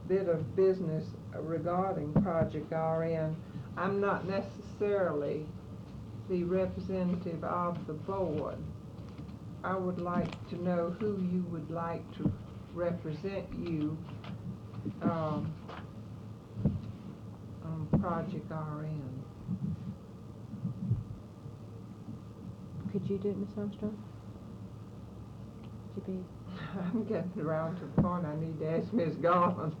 bit of business regarding Project RN. I'm not necessarily the representative of the board. I would like to know who you would like to represent you on Project RN. Could you do it, Ms. Armstrong? Would you be? I'm getting around to the point I need to ask Ms. Garland.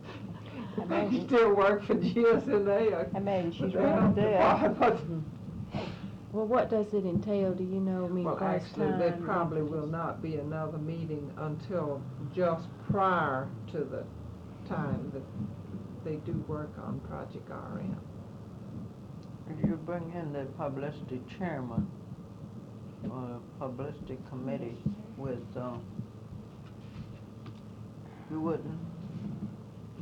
I Imagine- still work for GSNA. I imagine she's But they right don't there. define Well, what does it entail, do you know, I mean, Well, as actually, time? there probably will not be another meeting until just prior to the time that they do work on Project RN. You bring in the publicity chairman, or publicity committee with, you wouldn't?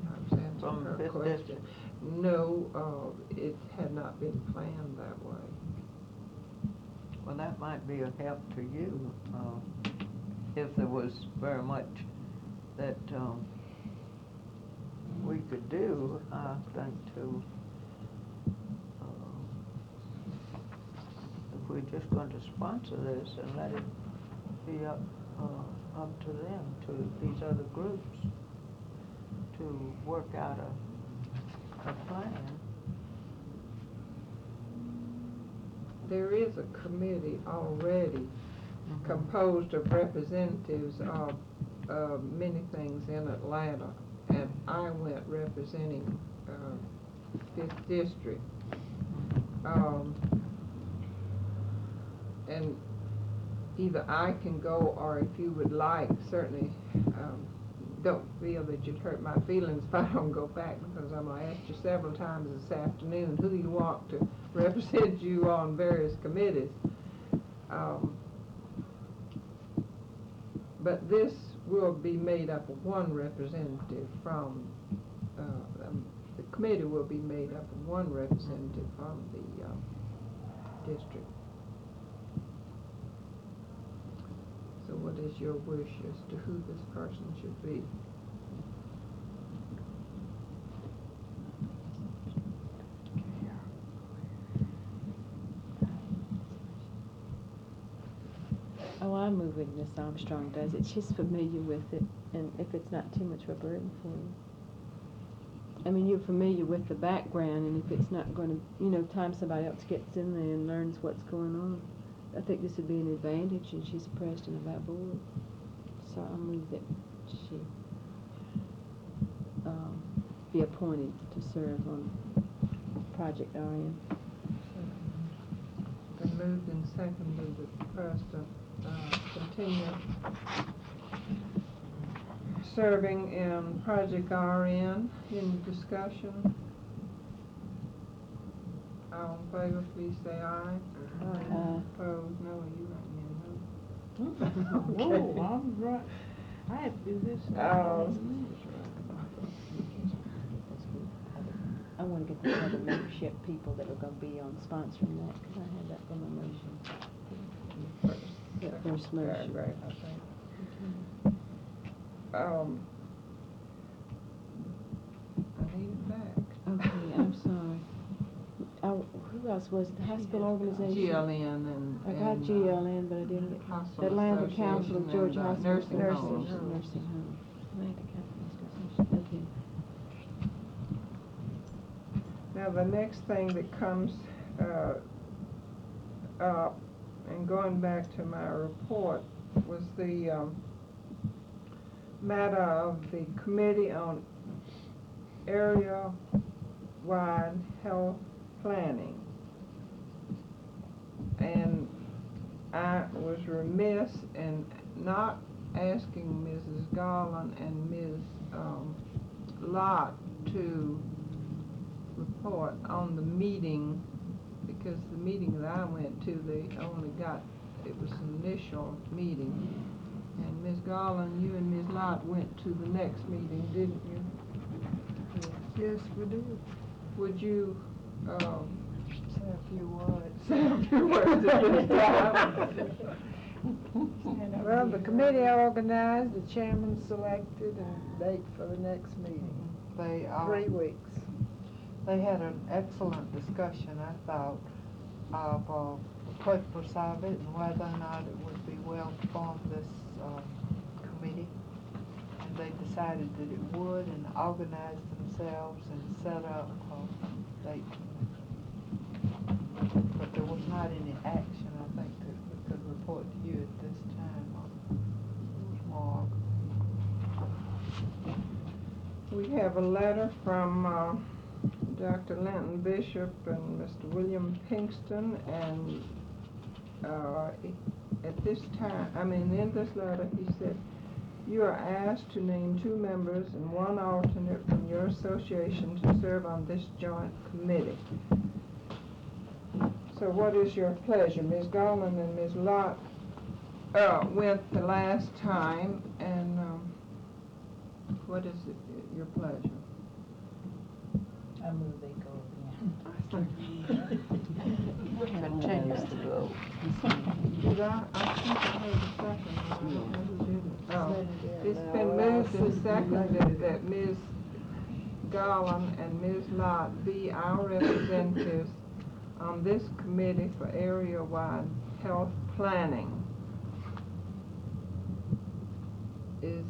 I was answering From her Fifth question. District. No, it had not been planned that way. Well, that might be a help to you, if there was very much that, we could do, I think, to, if we're just going to sponsor this and let it be up to them, to these other groups, to work out a plan. There is a committee already composed of representatives of many things in Atlanta, and I went representing 5th District. And either I can go, or if you would like, certainly, don't feel that you'd hurt my feelings if I don't go back, because I'm gonna ask you several times this afternoon, who do you want to represent you on various committees? But this will be made up of one representative from, the committee will be made up of one representative from the district. So what is your wish as to who this person should be? Oh, I move with Miss Armstrong does it. She's familiar with it, and if it's not too much of a burden for you. I mean, you're familiar with the background, and if it's not gonna, time somebody else gets in there and learns what's going on, I think this would be an advantage, and she's the president of our board. So I move that she, be appointed to serve on Project RN. Been moved and seconded that the president continue serving in Project RN. Any discussion? All in favor, please say aye. Opposed, no, you right, yeah, no. Whoa, I'm right, I have to do this. I wanna get the other membership people that are gonna be on sponsoring that, 'cause I had that from the motion. That first motion. Paragraph, I think. I need it back. Okay, I'm sorry. Who else was it? The hospital organization? GLN and. I got GLN, but I didn't get Hospital Atlanta Council of Association Georgia and, Hospital. Nursing homes. Nursing home. Atlanta Council Association, Now, the next thing that comes, up, and going back to my report, was the, matter of the Committee on Area-Wide Health Planning. And I was remiss in not asking Mrs. Garland and Ms. Lott to report on the meeting, because the meeting that I went to, they only got, it was an initial meeting. And Ms. Garland, you and Ms. Lott went to the next meeting, didn't you? Yes, we do. Would you, Say a few words. say a few words at this time? Well, the committee organized, the chairman selected, and date for the next meeting. They, 3 weeks. they had an excellent discussion, I thought, of, the purpose of it and whether or not it would be well to form this, committee. And they decided that it would and organized themselves and set up a date. But there was not any action, I think, that we could report to you at this time. It was more We have a letter from, Dr. Linton Bishop and Mr. William Pinkston, and, at this time, in this letter, he said, "You are asked to name 2 members and 1 alternate from your association to serve on this joint committee." So what is your pleasure? Ms. Garland and Ms. Lott, went the last time, and, what is your pleasure? I move they go again. Continues to go. Did I think I heard a second, but I don't know who did it. Oh, it's been moved and seconded that Ms. Garland and Ms. Lott be our representatives on this committee for area-wide health planning. Is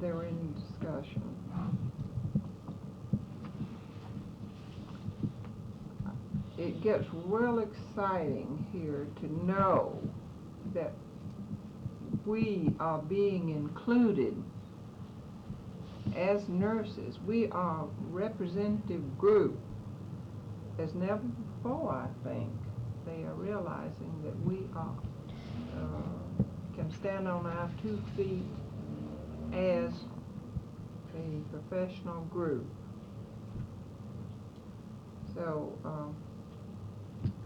there any discussion? It gets real exciting here to know that we are being included as nurses. We are a representative group as never before, I think. They are realizing that we are, can stand on our 2 feet as a professional group. So,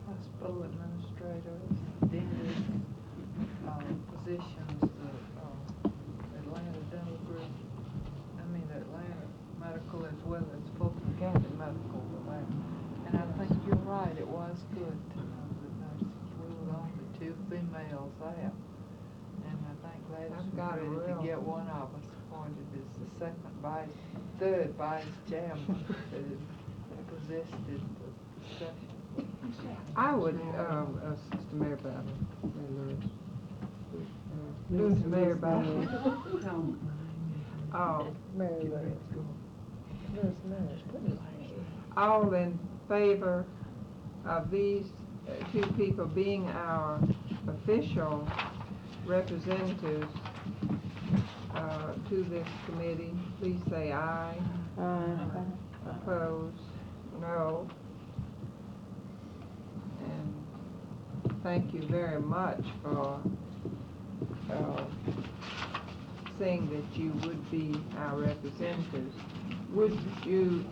Hospital administrators, dentists, physicians, the Atlanta Dental Group, Atlanta Medical as well as Fulton County Medical. And I think you're right, it was good to know that nurses, we were the only 2 females there. And I think Gladys I've got was a ready to real- get one of us appointed as the third vice chairman that resisted the discussion. I would, Sister Mary Beth, Lewis, Mary Beth. Mary Lou. Nurse Mary. All in favor of these 2 people being our official representatives to this committee, please say aye. Opposed? No. And thank you very much for saying that you would be our representatives. Would you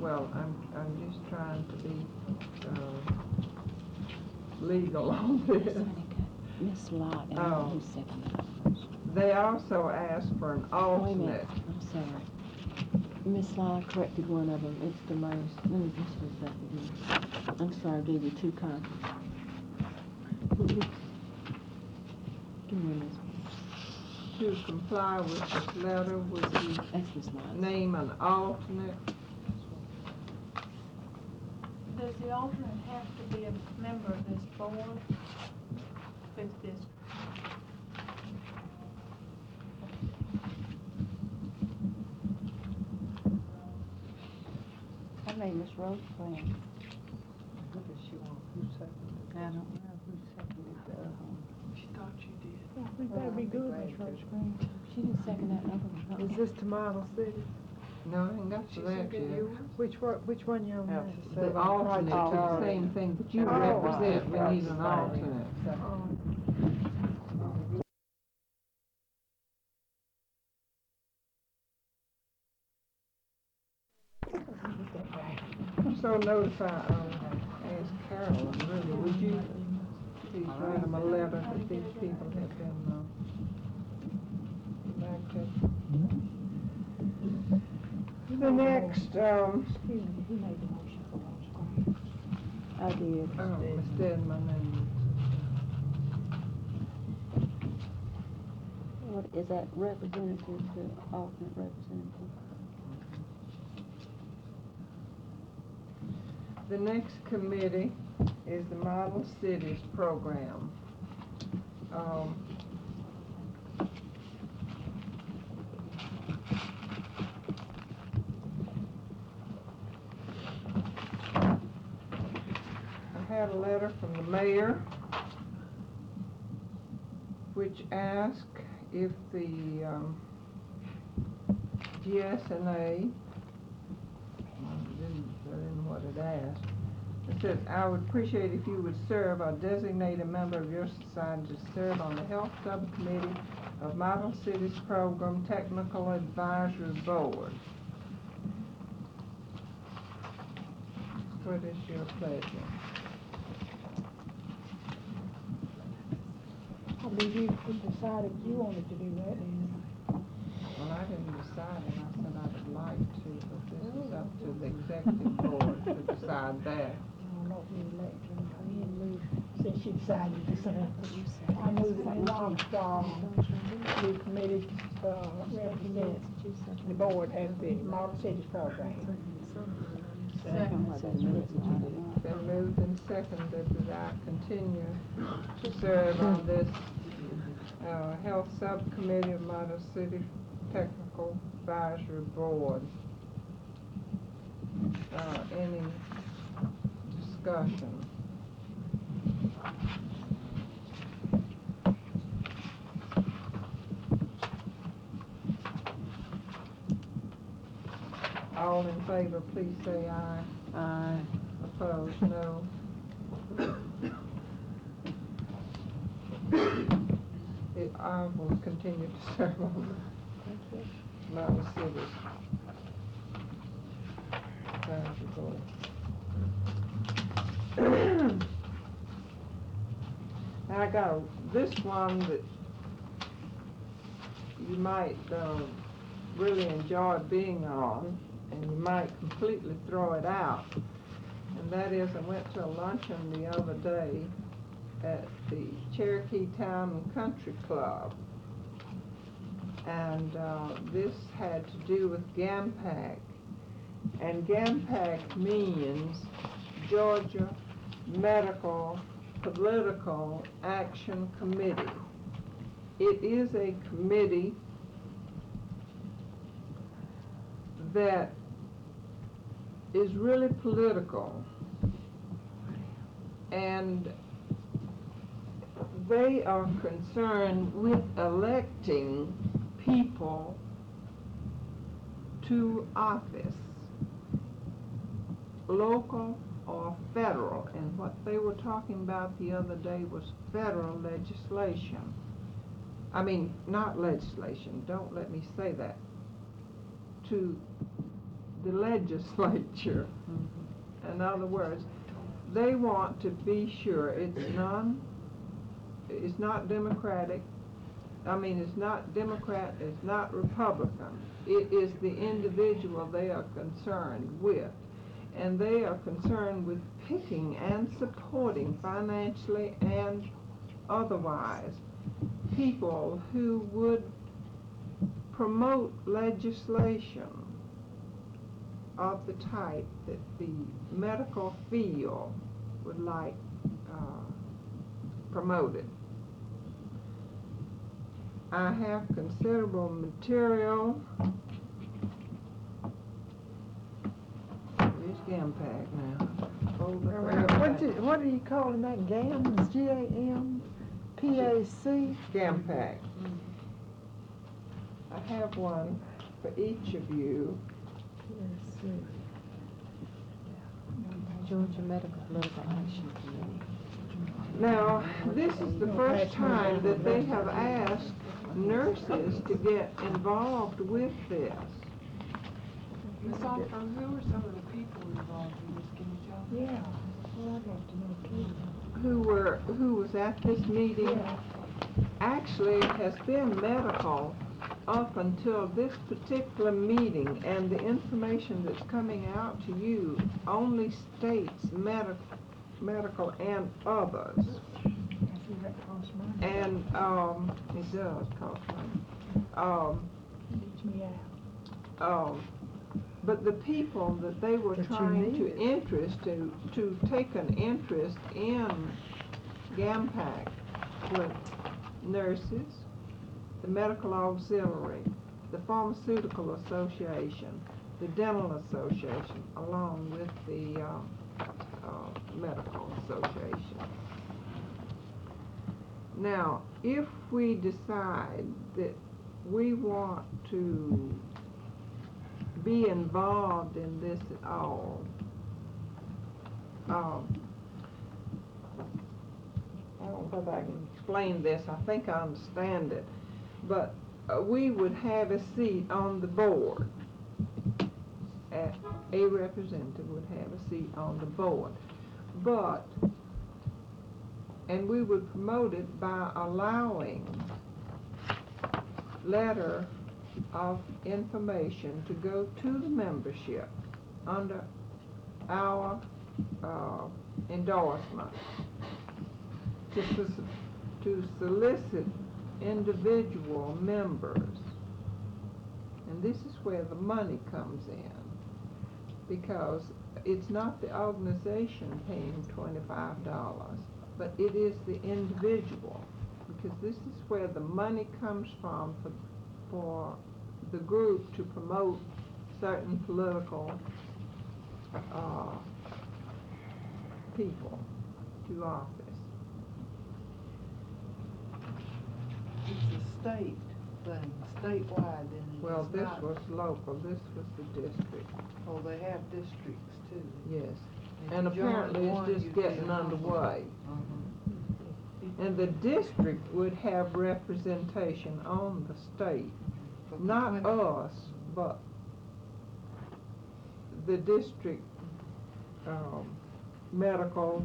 well, I'm just trying to be, legal on this. Miss Lott, and Oh. who's seconded that motion? They also asked for an Wait a alternate. minute, I'm sorry. Miss Lott corrected one of them, it's the most, let me just look back again. I'm sorry, I gave you two copies. Give me this one. To comply with this letter, would you That's Miss Lott's. name an alternate? Does the alternate have to be a member of this board? Fifth district? I made Miss Rose plan. Who does she want? Who seconded? I don't know who seconded the other one. She thought you did. I think that'd be good, Miss Rose Green. She didn't second that other one. Is this to Model City? No, I ain't got to that yet. Which one you on Yeah. now? The alternate to the same thing that you Oh, represent, we right. need an alternate. So notify, ask Carol, really, would you please write them a letter that these people have been, elected? The next, Excuse me, who made the motion for Rose Green? I did. Ms. Stedman and, What, is that representative to alternate representative? the next committee is the Model Cities Program. I had a letter from the mayor which asked if the GSNA, that isn't what it asked. It says, I would appreciate if you would serve or designate a member of your society to serve on the Health Subcommittee of Model Cities Program Technical Advisory Board. What is your pleasure? I believe you decided you wanted to do that, and Well, I didn't decide, and I said I would like to, but this is up to the executive board to decide that. I don't know if you elected him, but he didn't move, since she decided to serve. I moved that Rob the committee, represent the board as the Model Cities Program. Been moved and seconded that I continue to serve on this Health Subcommittee of Model City Technical Advisory Board. Any discussion? All in favor, please say aye. Aye. Opposed, no. I will continue to serve on the Model Cities Advisory Board. I got this one that you might really enjoy being on, and you might completely throw it out. And that is, I went to a luncheon the other day at the Cherokee Town and Country Club. And this had to do with GAMPAC. And GAMPAC means Georgia Medical Political Action Committee. It is a committee that is really political, and they are concerned with electing people to office, local or federal. And what they were talking about the other day was federal legislation. I mean, not legislation, don't let me say that. To the legislature. In other words, they want to be sure it's not Democratic. I mean, it's not Democrat, it's not Republican. It is the individual they are concerned with. And they are concerned with picking and supporting financially and otherwise people who would promote legislation of the type that the medical field would like promoted. I have considerable material. Here's GAMPAC now. What are you calling that? GAMS? G-A-M-P-A-C? GAMPAC. I have one for each of you. Georgia Medical Political Action Committee. Now, this is the first time that they have asked nurses to get involved with this. Ms. Armstrong, who are some of the people involved in this? Can you tell me? Yeah, well, I'd like to know too. Who was at this meeting Yeah. actually has been medical up until this particular meeting, and the information that's coming out to you only states medical and others. I see that costs money. And it does cost money. Teach me out. But the people that they were But you trying need to it. interest to take an interest in GAMPAC were nurses, the medical auxiliary, the pharmaceutical association, the dental association, along with the medical association. Now, if we decide that we want to be involved in this at all, I don't know if I can explain this. I think I understand it. But we would have a seat on the board. A representative would have a seat on the board. And we would promote it by allowing letter of information to go to the membership under our endorsement to solicit individual members. And this is where the money comes in, because it's not the organization paying $25, but it is the individual, because this is where the money comes from for the group to promote certain political people to office. It's a state thing, statewide, and it's Well, this not- was local, this was the district, Oh, they have districts too. yes. If And you join apparently one, it's you just getting get underway. And the district would have representation on the state, But not between- us, but the district medical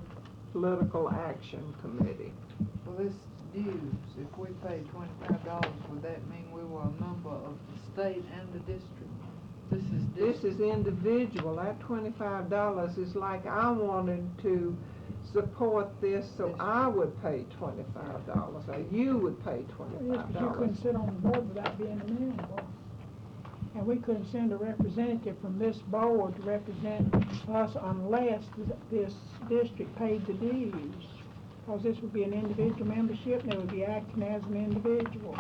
political action committee. Well, this dues, if we paid $25, would that mean we were a member of the state and the district? This is This district. is individual. That $25 is like I wanted to support this, so I would pay $25, or you would pay Yes, but you couldn't $25. sit on the board without being a member. And we couldn't send a representative from this board to represent us unless this district paid the dues. Because this would be an individual membership, and they would be acting as an individual.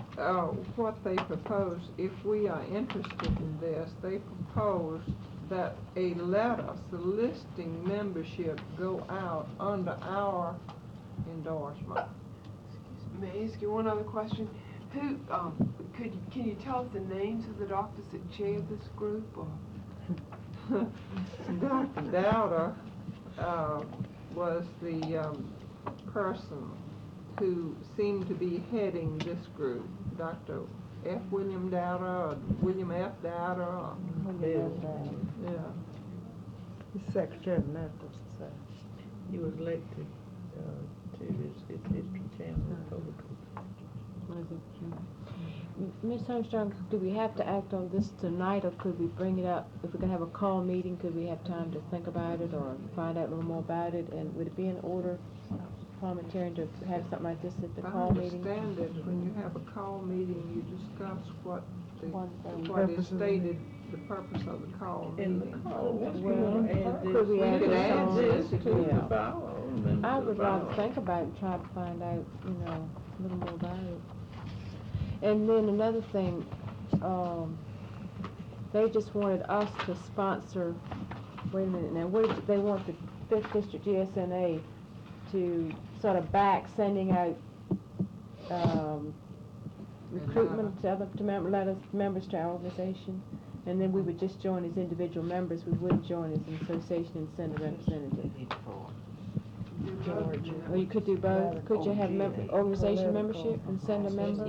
What they propose, if we are interested in this, they propose that a letter soliciting membership go out under our endorsement. May I ask you one other question? Who, can you tell us the names of the doctors that chair this group, or? Dr. Dowder was the person who seemed to be heading this group. Dr. F. William Dowder or William F. Dowder or, Bill. yeah. He's Secretary of the Medical Society. He was elected, to his district chairman of public. Ms. Armstrong, do we have to act on this tonight, or could we bring it up, if we're gonna have a call meeting, could we have time to think about it, or find out a little more about it, and would it be in order, parliamentarian, to have something like this at the I call meeting? understand that when you have a call meeting, you discuss what is Purpose of the stated, the purpose of the call In meeting. the call, if you Well, wanna add this, could we we add could this add on? this to the Yeah. file, amendment I to the would rather file. think about it and try to find out, a little more about it. And then another thing, they just wanted us to sponsor, wait a minute now, they want the Fifth District GSNA to sort of back sending out, recruitment members to our organization, and then we would just join as individual members, we wouldn't join as an association and send a representative. Or you could do both, could you have organization membership and send a member?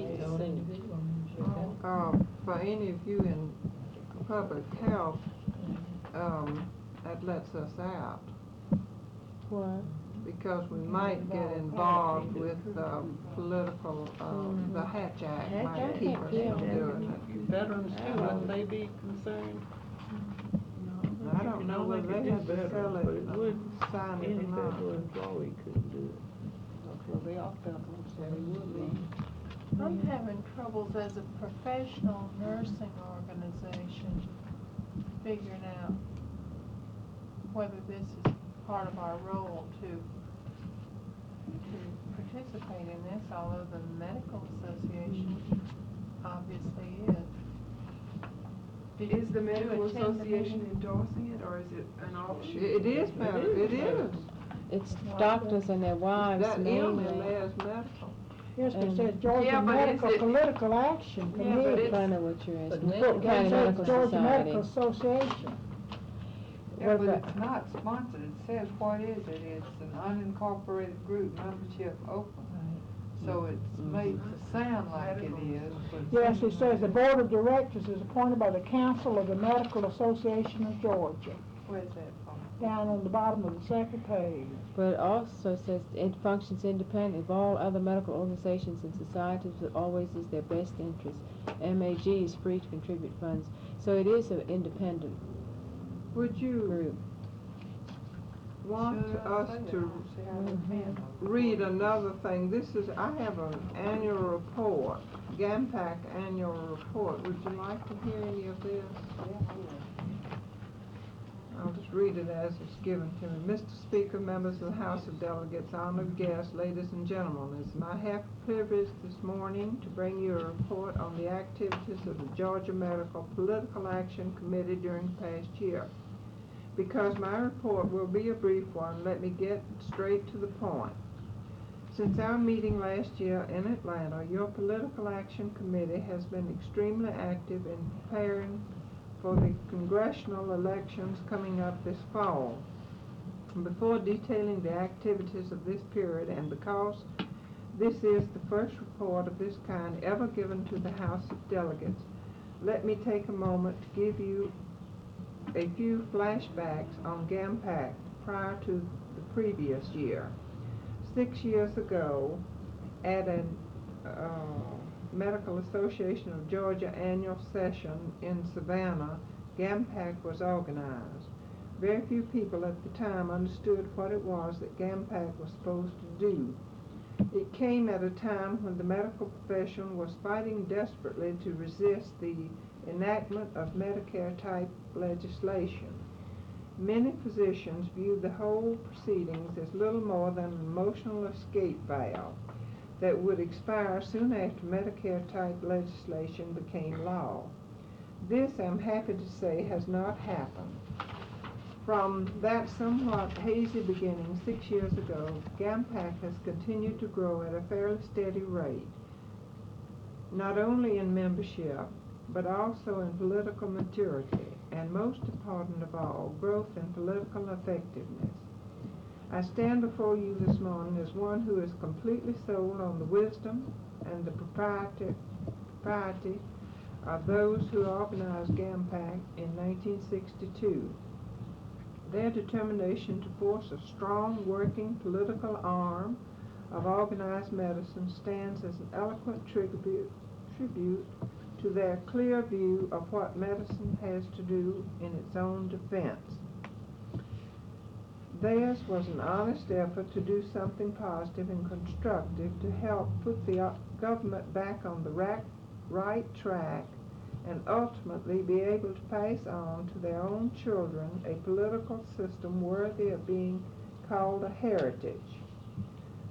For any of you in public health, that lets us out, What? because we might get involved with, political, the Hatch Act Hatch might Act, keep us yeah. from doing it. Veterans too, wouldn't they be concerned? I don't know whether they have to sell it, But it would, sign any it or not. federal employee couldn't do it. Well, they are federal, so they would be. I'm having troubles as a professional nursing organization figuring out whether this is part of our role to participate in this, although the medical association obviously is. Did Is the you medical attend the association meeting? endorsing it, or is it an offshoot? It is medical, it is. It's doctors and their wives That M mainly. in there is medical. Yes, but it says Yeah, Georgia but is Medical it- Political Action Yeah, but Committee. it's- I know what you're asking, But Fulton County It Medical says Georgia Medical Society. Association. Yeah, What but about- it's not sponsored, it says what is it, it's an unincorporated group, membership open. So it's made to sound like it is, but. Yes, it says the Board of Directors is appointed by the Council of the Medical Association of Georgia, Where's that from? down on the bottom of the second page. But it also says it functions independently of all other medical organizations and societies, but always is their best interest. MAG is free to contribute funds, so it is an independent Would you group. want Should I us say that? to See how they feel. read another thing? This is, I have an annual report, GAMPAC annual report. Would you like to hear any of this? I'll just read it as it's given to me. Mr. Speaker, members of the House of Delegates, honored guests, ladies and gentlemen, it's my happy privilege this morning to bring you a report on the activities of the Georgia Medical Political Action Committee during the past year. Because my report will be a brief one, let me get straight to the point. Since our meeting last year in Atlanta, your Political Action Committee has been extremely active in preparing for the congressional elections coming up this fall. Before detailing the activities of this period, and because this is the first report of this kind ever given to the House of Delegates, let me take a moment to give you a few flashbacks on GAMPAC prior to the previous year. 6 years ago, at a Medical Association of Georgia annual session in Savannah, GAMPAC was organized. Very few people at the time understood what it was that GAMPAC was supposed to do. It came at a time when the medical profession was fighting desperately to resist the enactment of Medicare-type legislation. Many physicians viewed the whole proceedings as little more than an emotional escape valve that would expire soon after Medicare-type legislation became law. This, I'm happy to say, has not happened. From that somewhat hazy beginning 6 years ago, GAMPAC has continued to grow at a fairly steady rate, not only in membership, but also in political maturity, and most important of all, growth in political effectiveness. I stand before you this morning as one who is completely sold on the wisdom and the propriety of those who organized GAMPAC in 1962. Their determination to force a strong working political arm of organized medicine stands as an eloquent tribute to their clear view of what medicine has to do in its own defense. Theirs was an honest effort to do something positive and constructive to help put the government back on the right track and ultimately be able to pass on to their own children a political system worthy of being called a heritage.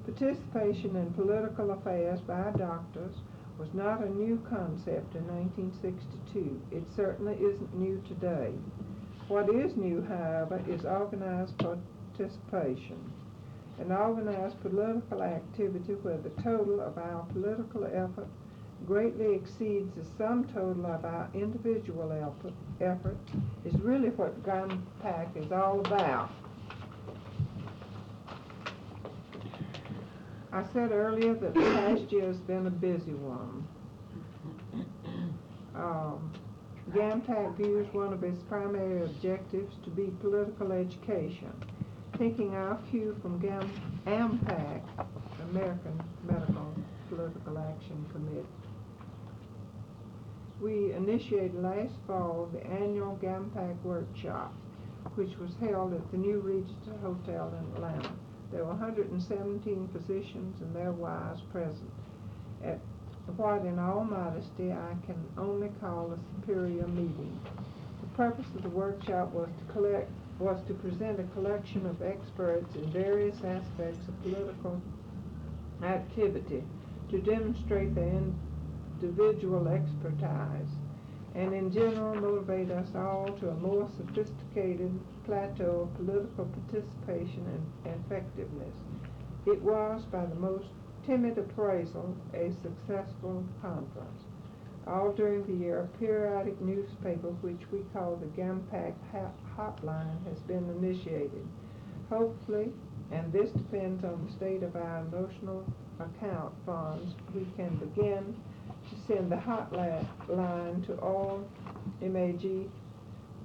Participation in political affairs by doctors was not a new concept in 1962. It certainly isn't new today. What is new, however, is organized participation, an organized political activity where the total of our political effort greatly exceeds the sum total of our individual effort is really what GAMPAC is all about. I said earlier that the past year has been a busy one. GAMPAC views one of its primary objectives to be political education. Taking our cue from AMPAC, American Medical Political Action Committee. We initiated last fall the annual GAMPAC workshop, which was held at the New Regency Hotel in Atlanta. There were 117 physicians and their wives present at what, in all modesty, I can only call a superior meeting. The purpose of the workshop was to present a collection of experts in various aspects of political activity to demonstrate their individual expertise and in general motivate us all to a more sophisticated plateau of political participation and effectiveness. It was, by the most timid appraisal, a successful conference. All during the year, a periodic newspaper, which we call the GAMPAC Hotline, has been initiated. Hopefully, and this depends on the state of our emotional account funds, we can begin to send the hotline to all MAG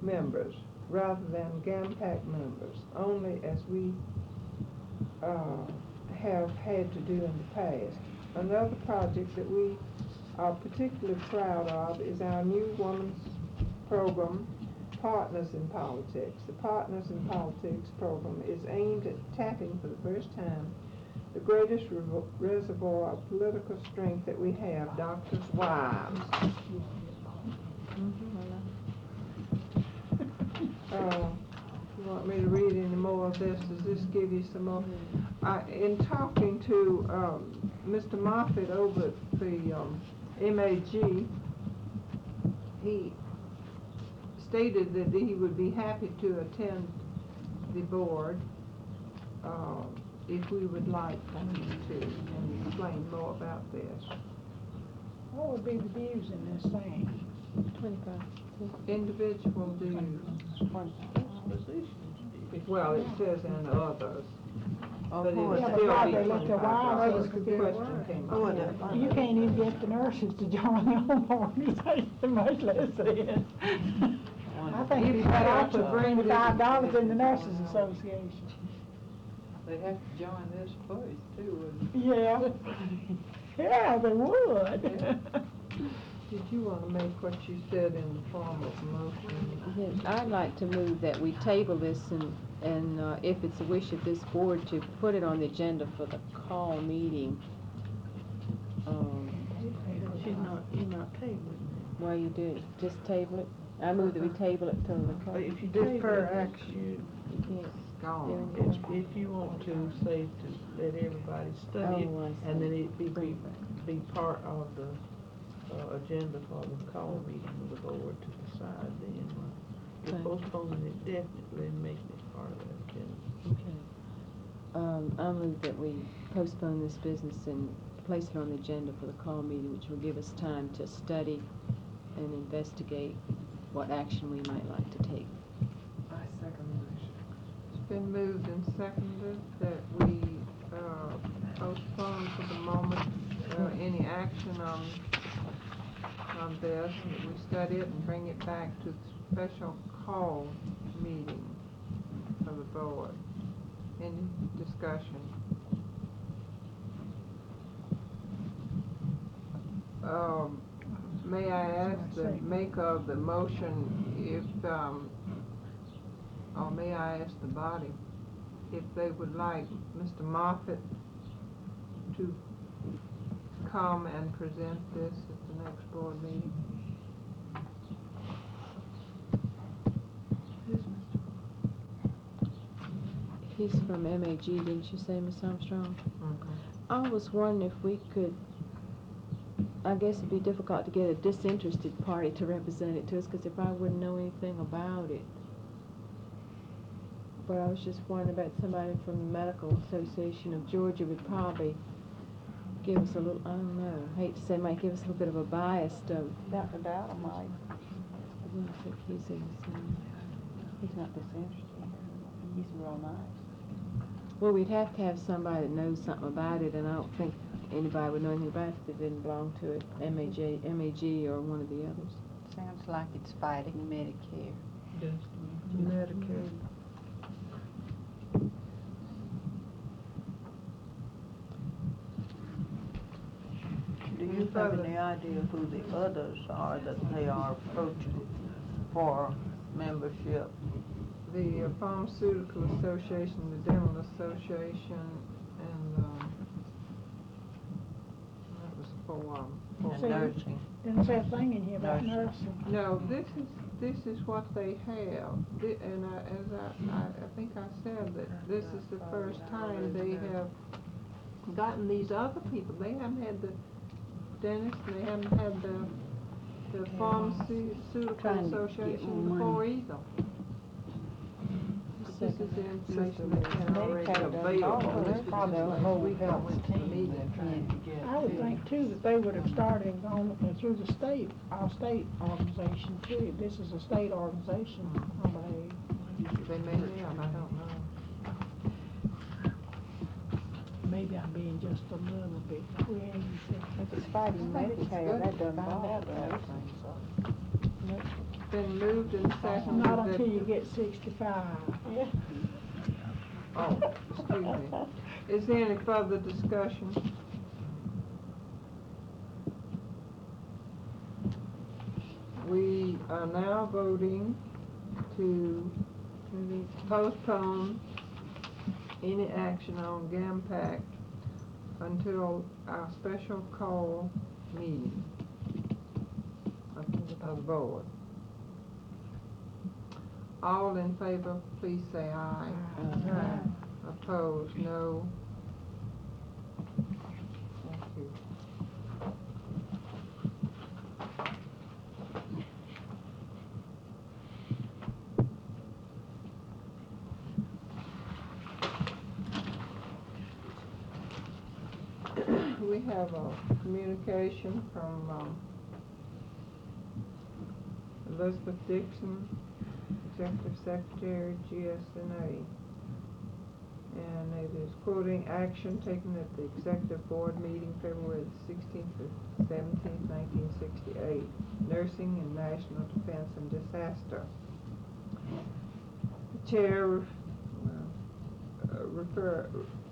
members rather than GAMPAC members, only as we have had to do in the past. Another project that we are particularly proud of is our new women's program, Partners in Politics. The Partners in Politics program is aimed at tapping for the first time the greatest reservoir of political strength that we have, doctors' wives. You want me to read any more of this? Does this give you some more? In talking to Mr. Moffitt over at the MAG, he stated that he would be happy to attend the board if we would like him to, and explain more about this. What would be the views in this thing? 25. Individual dues. Well, it says and others. But it would Yeah, but still why be they let the wives $25. do it? Question came up. You can't even get the nurses to join the organization, much less this. I think If we they better have off to with bring $25 this- in the Nurses Association. They'd have to join this first too, wouldn't Yeah. Yeah, they would. Did you want to make what you said in the form of motion? Yes, I'd like to move that we table this and if it's a wish of this board to put it on the agenda for the call meeting. You're not tabling Why you do it, just table it? I move that we table it till the call. it. If you Defer table it, action. You can't Gone. do anything. if you want to say to let everybody study it, Oh, I and then see. it be part of the agenda for the call meeting of the board to decide then. You're Okay. postponing it definitely and making it part of the agenda. Okay. I move that we postpone this business and place it on the agenda for the call meeting, which will give us time to study and investigate what action we might like to take. I second It's been moved and seconded that we postpone for the moment any action on my best that we study it and bring it back to the special call meeting of the board. Any discussion? May I ask the maker of the motion if, or may I ask the body if they would like Mr. Moffett to come and present this at the next board meeting? He's from MAG, didn't you say, Miss Armstrong? I was wondering if we could, I guess it'd be difficult to get a disinterested party to represent it to us, because if I wouldn't know anything about it. But I was just wondering about somebody from the Medical Association of Georgia would probably give us a little, I don't know, I hate to say, might give us a little bit of a bias of. Dr. Dowdle might. I don't think he's in the same. He's not disinterested. He's real nice. Well, we'd have to have somebody that knows something about it, and I don't think anybody would know anything about it if they didn't belong to it, MAG or one of the others. Sounds like it's fighting Medicare. Medicare. Do you have any idea who the others are that they are approaching for membership? The Pharmaceutical Association, the Dental Association, and that was for And See, nursing? Didn't say a thing in here about Nursing. nursing. no, this is what they have. And I think I said that this is the first time they have gotten these other people. They haven't had the dentist, they haven't had the Pharmaceutical Trying to get Association more before money. either. This is the information that's already Medicaid doesn't available. offer This it. was Probably just a last whole week I health went to the meeting. I would think too that they would have started and gone through the state, our state organization too. This is a state organization, I believe. They may have, I don't know. Maybe I'm being just a little bit crazy. If it's fighting I think it's Medicare, good that to doesn't find bother out us. Been moved and seconded Not that. until you get 65. Oh, excuse me. Is there any further discussion? We are now voting to postpone any action on GAMPAC until our special call meeting of the board. All in favor, please say aye. Aye. Opposed, no. Thank you. We have a communication from Elizabeth Dixon, Executive Secretary, GSNA. And it is quoting action taken at the Executive Board meeting February the 16th to 17th, 1968, Nursing in National Defense and Disaster. The Chair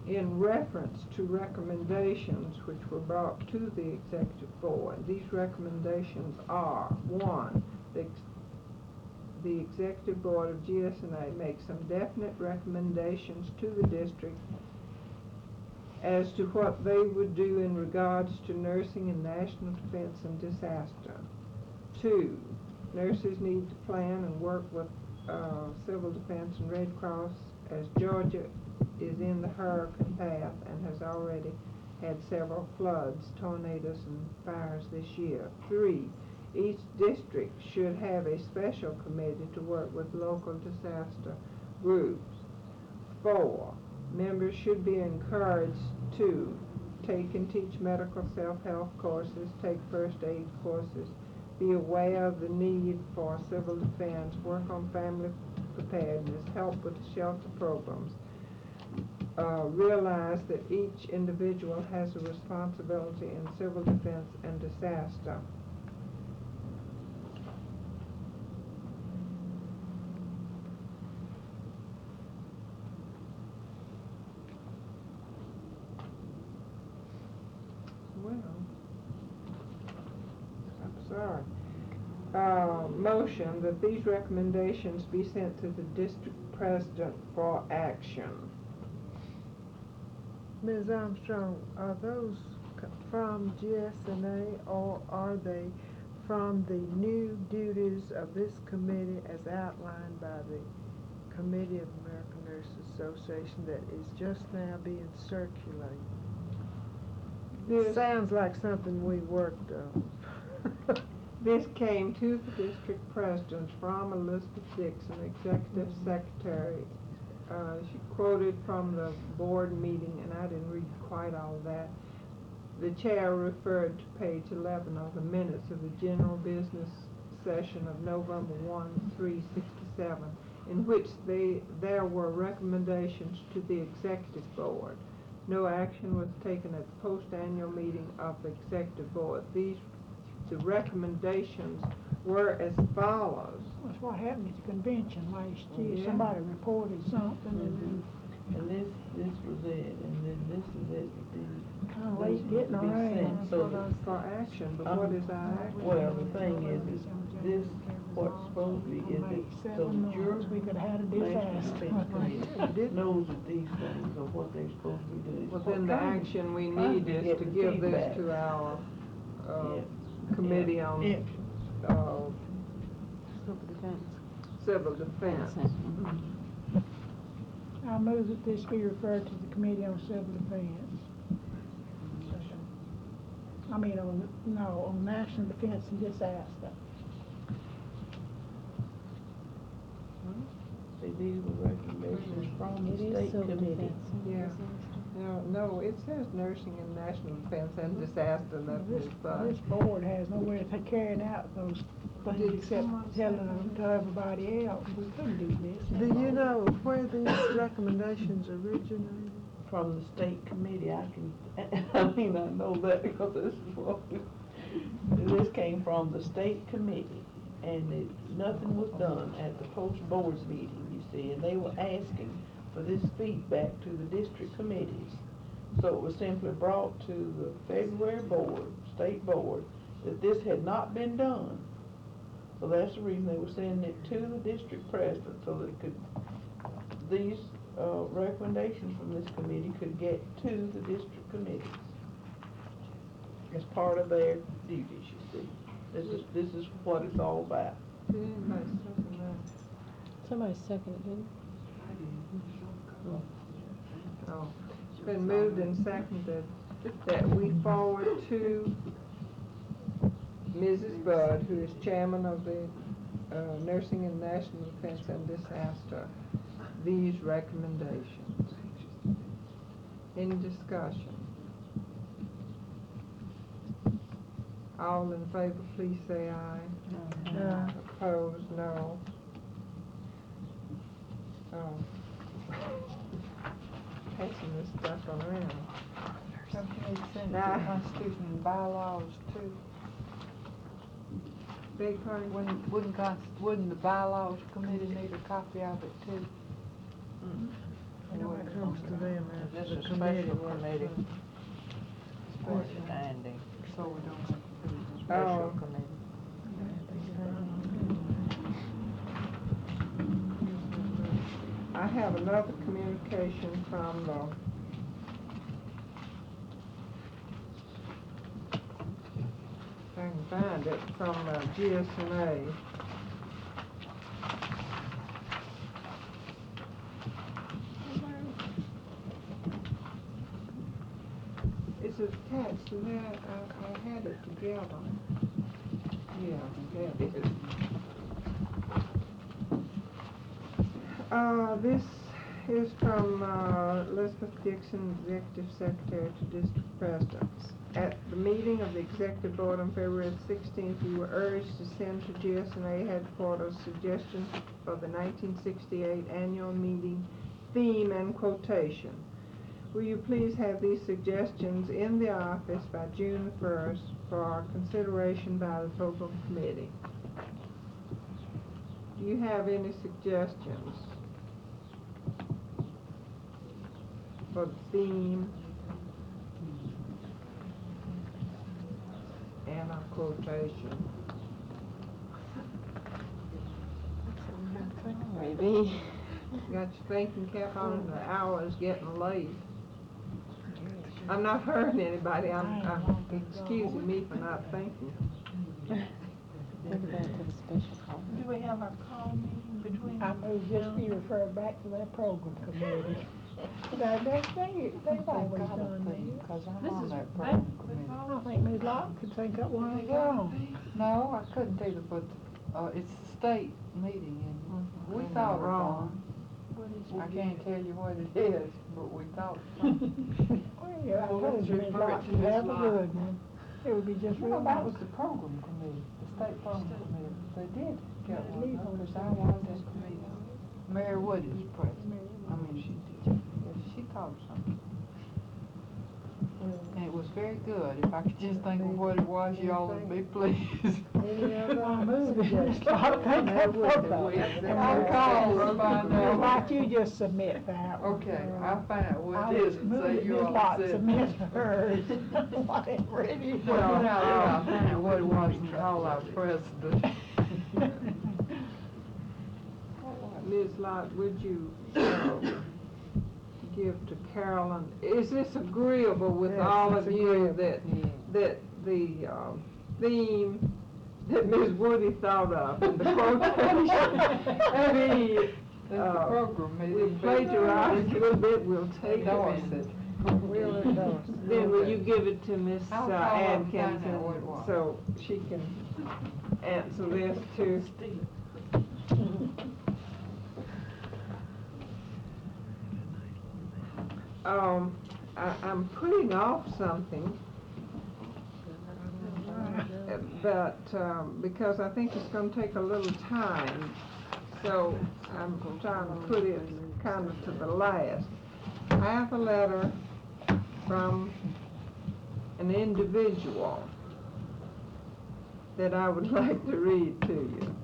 in reference to recommendations which were brought to the Executive Board. These recommendations are, 1, the Executive Board of GSNA makes some definite recommendations to the district as to what they would do in regards to nursing in national defense and disaster. 2, nurses need to plan and work with Civil Defense and Red Cross, as Georgia is in the hurricane path and has already had several floods, tornadoes, and fires this year. 3, each district should have a special committee to work with local disaster groups. 4, members should be encouraged to take and teach medical self-help courses, take first aid courses, be aware of the need for civil defense, work on family preparedness, help with shelter programs, realize that each individual has a responsibility in civil defense and disaster. motion that these recommendations be sent to the district president for action. Ms. Armstrong, are those from GSNA or are they from the new duties of this committee as outlined by the Committee of American Nurses Association that is just now being circulated? Sounds like something we worked on. This came to the district president from Elizabeth Dixon, executive secretary. She quoted from the board meeting, and I didn't read quite all of that. The chair referred to page 11 of the minutes of the general business session of November 1, 367, in which there were recommendations to the executive board. No action was taken at the post-annual meeting of the executive board. The recommendations were as follows. That's what happened at the convention last year. Yeah. Somebody reported something And this was it, and then this is it, Kinda these late getting need to be around. sent, so For action, but what is our action? well, the thing is this, what's supposed to be, is that, so 7 your months, we could have had a National disaster. Defense Committee knows that these things are what they're supposed to be doing. Well, then the action we need is to give this to our, committee on, Yeah. civil defense. I move that this be referred to the Committee on Civil Defense. I mean, on National Defense and Disaster. See, these were recommendations from the state committee. Yeah. No, it says nursing and national defense and disaster, that This was, board has no way of carrying out those things except telling them to everybody else. We couldn't do this. Do you know where these recommendations originated? From the state committee, I know that because this is what, this came from the state committee, and nothing was done at the post-boards meeting, you see, and they were asking for this feedback to the district committees. So it was simply brought to the February board, state board, that this had not been done. So that's the reason they were sending it to the district president, so that these recommendations from this committee could get to the district committees as part of their duties, you see. This is what it's all about. Somebody seconded, didn't Oh, it's been moved and seconded that we forward to Mrs. Budd, who is chairman of the Nursing and National Defense and Disaster, these recommendations. Any discussion? All in favor, please say aye. Opposed, no. Passing this stuff around. Don't you need to send it to Nah. the Constitution and bylaws too? Big pardon? Wouldn't the bylaws committee need a copy of it too? When it comes to them as This the is committee special works. committee. Understanding. So we don't have to put it in Oh. special committee. I have another communication from the if I can find it, from GSNA. It's attached to that, I had it together. Yeah, there it is. This is from Elizabeth Dixon, Executive Secretary to District Presidents. At the meeting of the Executive Board on February 16th, we were urged to send to GSNA headquarters suggestions for the 1968 annual meeting theme and quotation. Will you please have these suggestions in the office by June 1st for consideration by the program committee? Do you have any suggestions for the theme and our quotation? Maybe. Got your thinking cap on and the hour is getting late. I'm not hurting anybody, I'm excusing me for not thinking. What about the special call? Do we have our call meeting between? I move just be referred back to that program committee. They've always done that. Cause I'm This on is that back program with committee. I think Ms. Locke could take up one of their own. No, I couldn't either, but, it's a state meeting and we Mhm. thought of Wrong. What is one. I it? can't tell you what it is, but we thought of something. Well, yeah, I Well, told let's you, Ms. refer it Locke, to you Ms. have a Locke. good one. It would be just real Well, that nice. was the program committee, the state program committee. They did get Yeah, one, leave on because the I was this committee. Mary Wood is president. I mean, she taught us something. And it was very good. If I could just think of what it was, y'all would be pleased. Any other I moved it. suggestions? I'll take that photo. I'll call her, find out. Why don't you just submit that one? Okay, I'll find out what I it was is and moving say you Ms. all Locke said. submit hers. Whatever it is. Well, I'll find out what it was and call our president. Ms. Lott, would you, give to Carolyn, is this agreeable with Yes, all it's of you agreeable. that the, theme that Ms. Woody thought of in the quotation, That's the program meeting. we plagiarized a little bit, we'll take it. Endorse and- it. We'll endorse it. Then will you give it to Miss I'll call her and find Adkins out what it was. so she can answer this too? I'm putting off something, but, because I think it's gonna take a little time, so I'm trying to put it kind of to the last. I have a letter from an individual that I would like to read to you.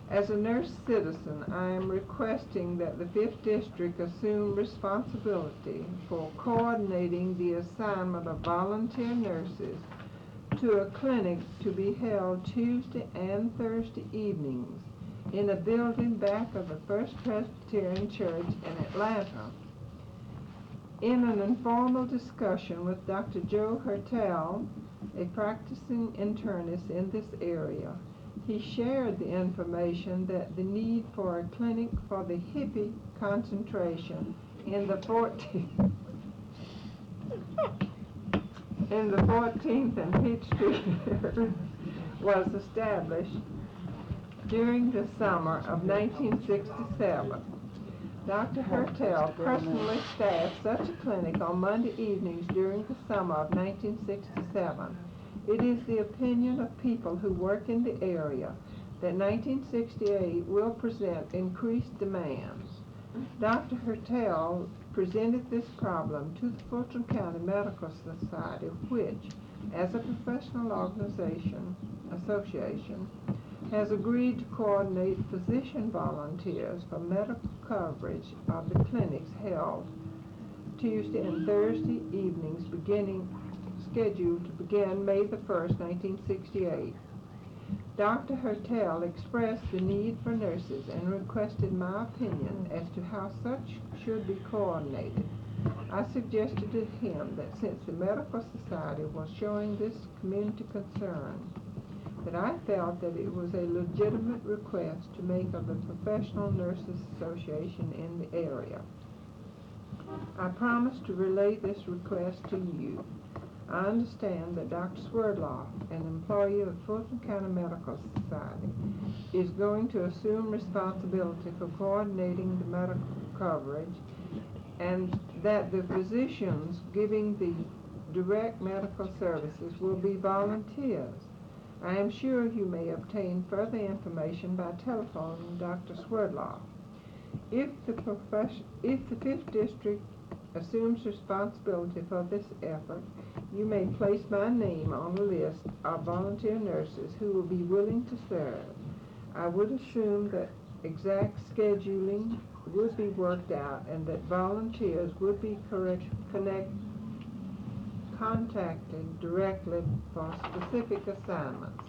As a nurse citizen, I am requesting that the 5th District assume responsibility for coordinating the assignment of volunteer nurses to a clinic to be held Tuesday and Thursday evenings in a building back of the First Presbyterian Church in Atlanta. In an informal discussion with Dr. Joe Hertel, a practicing internist in this area, he shared the information that the need for a clinic for the hippie concentration in the 14th and Peachtree was established during the summer of 1967. Dr. Hertel personally staffed such a clinic on Monday evenings during the summer of 1967. It is the opinion of people who work in the area that 1968 will present increased demands. Dr. Hertel presented this problem to the Fulton County Medical Society, which, as a professional association, has agreed to coordinate physician volunteers for medical coverage of the clinics held Tuesday and Thursday evenings scheduled to begin May the 1st, 1968. Dr. Hertel expressed the need for nurses and requested my opinion as to how such should be coordinated. I suggested to him that since the Medical Society was showing this community concern, that I felt that it was a legitimate request to make of the Professional Nurses Association in the area. I promised to relay this request to you. I understand that Dr. Swerdloff, an employee of Fulton County Medical Society, is going to assume responsibility for coordinating the medical coverage, and that the physicians giving the direct medical services will be volunteers. I am sure you may obtain further information by telephoning Dr. Swerdloff. If the 5th District assumes responsibility for this effort, you may place my name on the list of volunteer nurses who will be willing to serve. I would assume that exact scheduling would be worked out and that volunteers would be contacted directly for specific assignments.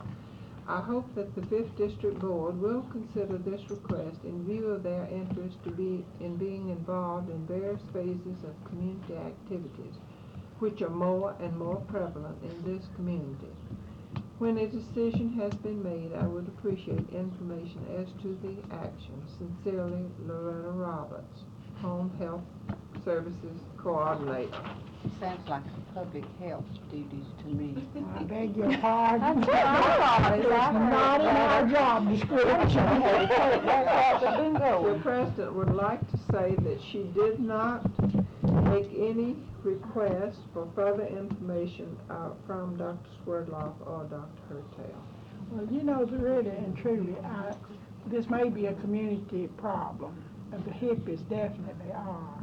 I hope that the 5th District Board will consider this request in view of their interest in being involved in various phases of community activities, which are more and more prevalent in this community. When a decision has been made, I would appreciate information as to the action. Sincerely, Loretta Roberts, Home Health Services Coordinator. Sounds like public health duties to me. I beg your pardon. That's what I thought, is It's I heard not in that. our job description. The President would like to say that she did not make any request for further information from Dr. Swerdloff or Dr. Hertel. Well, you know, really and truly, this may be a community problem. The hippies definitely are.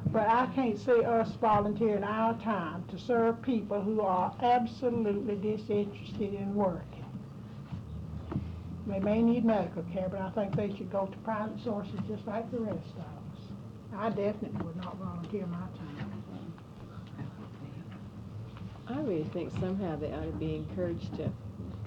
But I can't see us volunteering our time to serve people who are absolutely disinterested in working. They may need medical care, but I think they should go to private sources just like the rest of us. I definitely would not volunteer my time. I really think somehow they ought to be encouraged to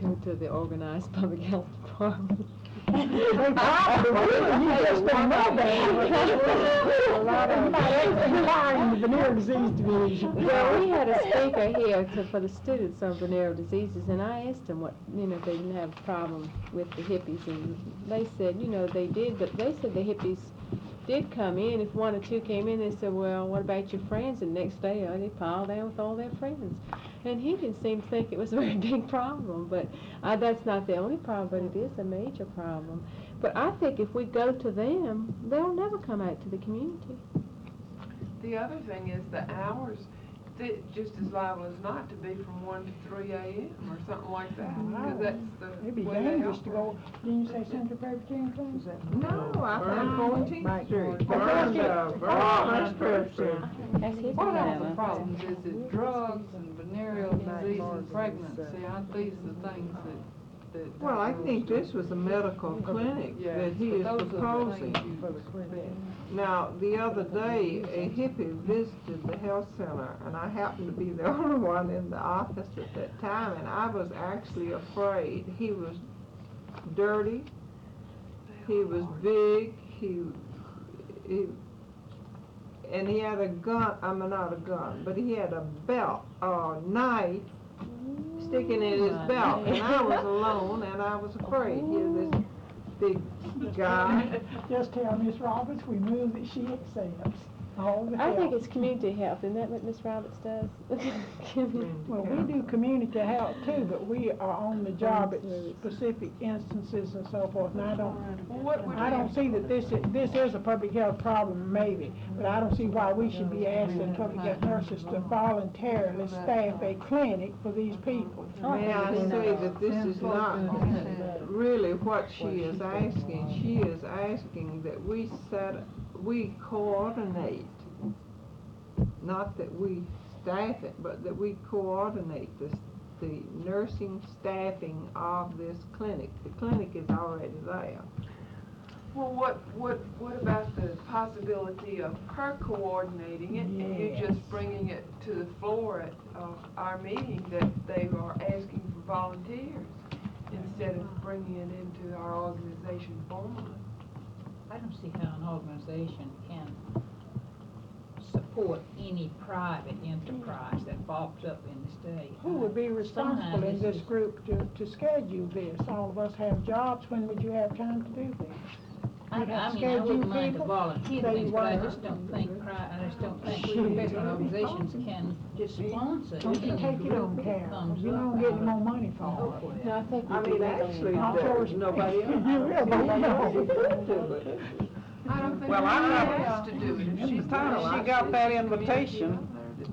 go to the organized public health department. They probably will, you just don't know that. A lot of them inquiring the venereal disease division. Well, we had a speaker here for the students on venereal diseases, and I asked them what, if they didn't have a problem with the hippies, and they said, they did, but they said the hippies did come in. If one or two came in, they said, well, what about your friends? And the next day, they piled down with all their friends. And he didn't seem to think it was a very big problem, but that's not the only problem, but it is a major problem. But I think if we go to them, they'll never come out to the community. The other thing is the hours, just as liable as not to be from 1 to 3 a.m. or something like that. Because that's the It'd be way they dangerous to operate. go, didn't you say Central Presbyterian Clinic? No, I think 14th Street. First Presbyterian. That's his One of the dilemma. problems is drugs and venereal disease and pregnancy. These are the things that. Well, I think this was a medical clinic Yeah, that he is but those are the proposing. things For the clinic. Now, the other day, a hippie visited the health center, and I happened to be the only one in the office at that time, and I was actually afraid. He was dirty, he was big, and he had a gun, not a gun, but he had a belt, a knife sticking in his belt, and I was alone, and I was afraid. Here, this big guy. Just tell Miss Roberts we move that she accepts all the I help. think it's community health, isn't that what Ms. Roberts does? Well, we do community health too, but we are on the job at specific instances and so forth, and I don't see that this is a public health problem, maybe, but I don't see why we should be asking public health nurses to voluntarily staff a clinic for these people. May I say that this is not really what she is asking. She is asking that we coordinate, not that we staff it, but that we coordinate the nursing staffing of this clinic. The clinic is already there. Well, what about the possibility of her coordinating it and you Yes. just bringing it to the floor at our meeting that they are asking for volunteers instead of bringing it into our organization formally? I don't see how an organization can support any private enterprise that pops up in the state. Who would be responsible in this is- group to schedule this? All of us have jobs, when would you have time to do this? I You'd have to mean, I wouldn't schedule mind to people? volunteer Say things, but I one- just don't think professional organizations can just sponsor Don't you any take it on, group that Carol, comes you up. don't get any more money for it. No, I think I mean, actually, Not there's yours. nobody else. Yeah, but no. I don't think Well, anybody I has to do it. If She she's she got that invitation.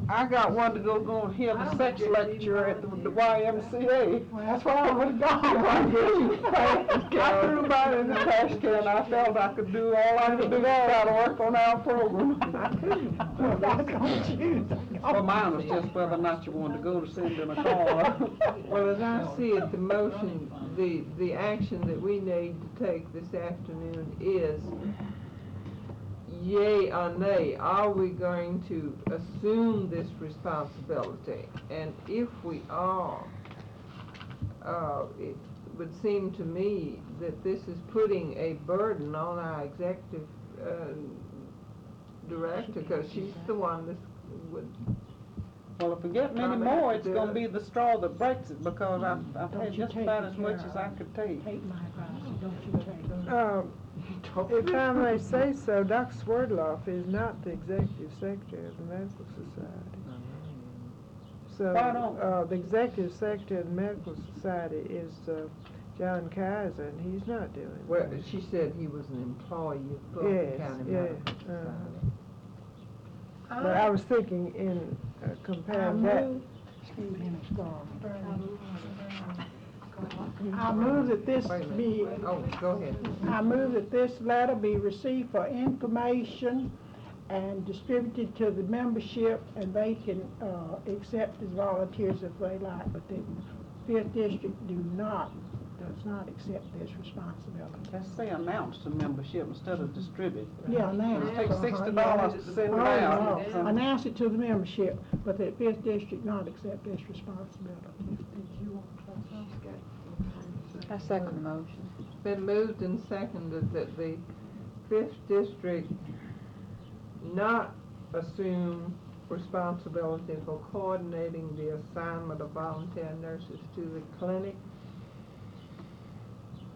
I got one to go and hear the sex lecture at the YMCA. Well, that's where I would've gone. I threw mine in the trash can. I felt I could do all I could do to try to work on our program. Well, that's on you. Well, mine was just whether or not you wanted to go to send in a call. Well, as I see it, the motion, the action that we need to take this afternoon is yea or nay. Are we going to assume this responsibility? And if we are, would seem to me that this is putting a burden on our executive, director, cause she's the one that would. Well, if we get many Probably more, have it's to do gonna it. be the straw that breaks it, because I've Don't had you just take about it, as much Carol. as I could take. Take my advice, don't you take it. If I may say so, Dr. Swerdloff is not the executive secretary of the Medical Society. So, Why don't- the executive secretary of the Medical Society is, John Kaiser, and he's not doing it. Well, she said he was an employee of Fulton Yes, County yeah, Medical Society. But I was thinking in, comparing that. Excuse me, Ms. Garvey. Vernon. I move that this Wait a minute. be, Oh, go ahead. I move that this letter be received for information and distributed to the membership, and they can, accept as volunteers if they like, but the fifth district does not accept this responsibility. Let's say announce to membership instead of distribute. Yeah, announce. It takes $60 yeah. to send it Oh, out. no. Announce it to the membership, but the fifth district not accept this responsibility. I second the motion. It's been moved and seconded that the fifth district not assume responsibility for coordinating the assignment of volunteer nurses to the clinic,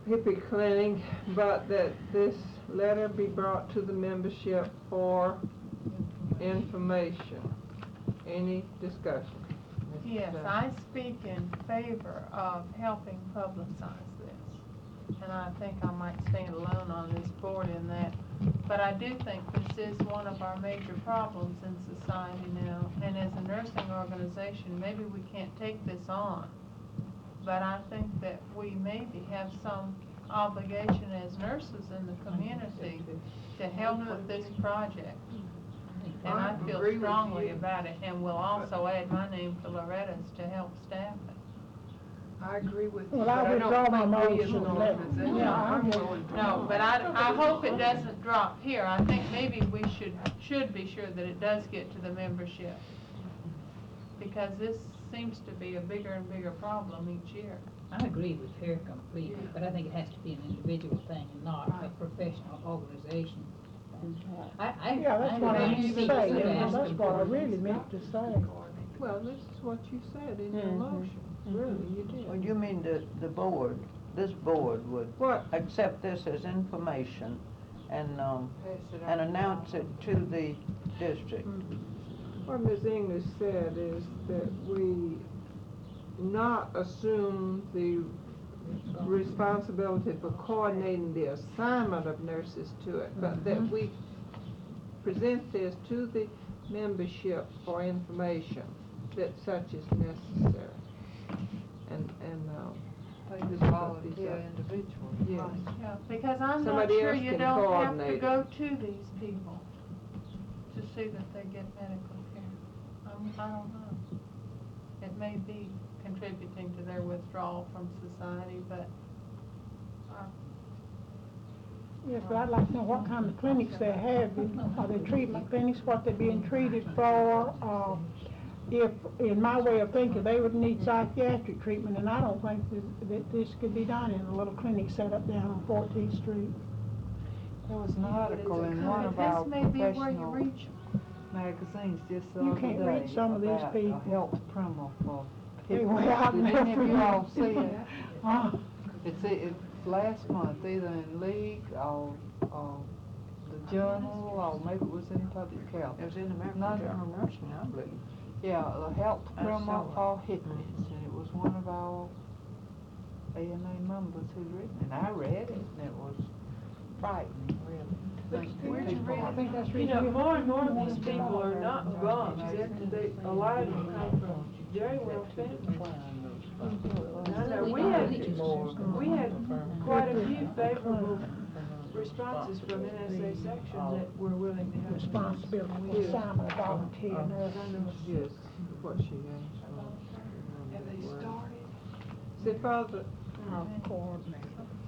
Hippie Clinic, but that this letter be brought to the membership for information. Any discussion? Mrs. Yes, Dunn? I speak in favor of helping publicize this, and I think I might stand alone on this board in that. But I do think this is one of our major problems in society now, and as a nursing organization, maybe we can't take this on. But I think that we maybe have some obligation as nurses in the community to help with this project. And I feel agree with strongly you. about it, and will also add my name to Loretta's to help staff it. I agree with you, Well, but I I don't withdraw my think we as an motion. organization Yeah, are I'm- willing to. No, but I hope it doesn't drop here. I think maybe we should be sure that it does get to the membership. Because this seems to be a bigger and bigger problem each year. I agree with her completely, but I think it has to be an individual thing and not a professional organization. Yeah, that's what I meant to say, and that's what I really meant to say. Well, this is what you said in your motion, really, you did. Well, you mean the board, this board would What? accept this as information and announce it to the district? What Ms. English said is that we not assume the responsibility for coordinating the assignment of nurses to it, but that we present this to the membership for information that such is necessary. And Take this this volunteer volunteer individual. yes. Yeah, because I'm not Somebody sure else you can don't have to coordinate go to these people to see that they get medical care. I don't know. It may be contributing to their withdrawal from society, but Yes, but I'd like to know what kind of clinics they're having. Are they treatment clinics, what they're being treated for? If, in my way of thinking, they would need psychiatric treatment, and I don't think that this could be done in a little clinic set up down on 14th Street. There was an article in one of our this may be where you professional reach. magazines just the You other can't day reach some of these about people. a health promo for Hey, people. well, I've Did any of never- you all see it? Uh, It's last month, either in League or the Journal, or maybe it was in Public Health. It was in American Not- Journal of Nursing, I believe. Yeah, a health I saw promo it. for hippies, and it was one of our AMA members who'd written it. I read it, and it was frightening, really. Where'd you read it? I think that's You know, reasonable. more and more of these people are not bums, a lot of them come from very well families. I know, we had quite a few favorable responses from NSA section that were willing to help. Responsibility, assignment of volunteer nurse. Yes, what she asked for. Have they started? Is it further, Coordinator.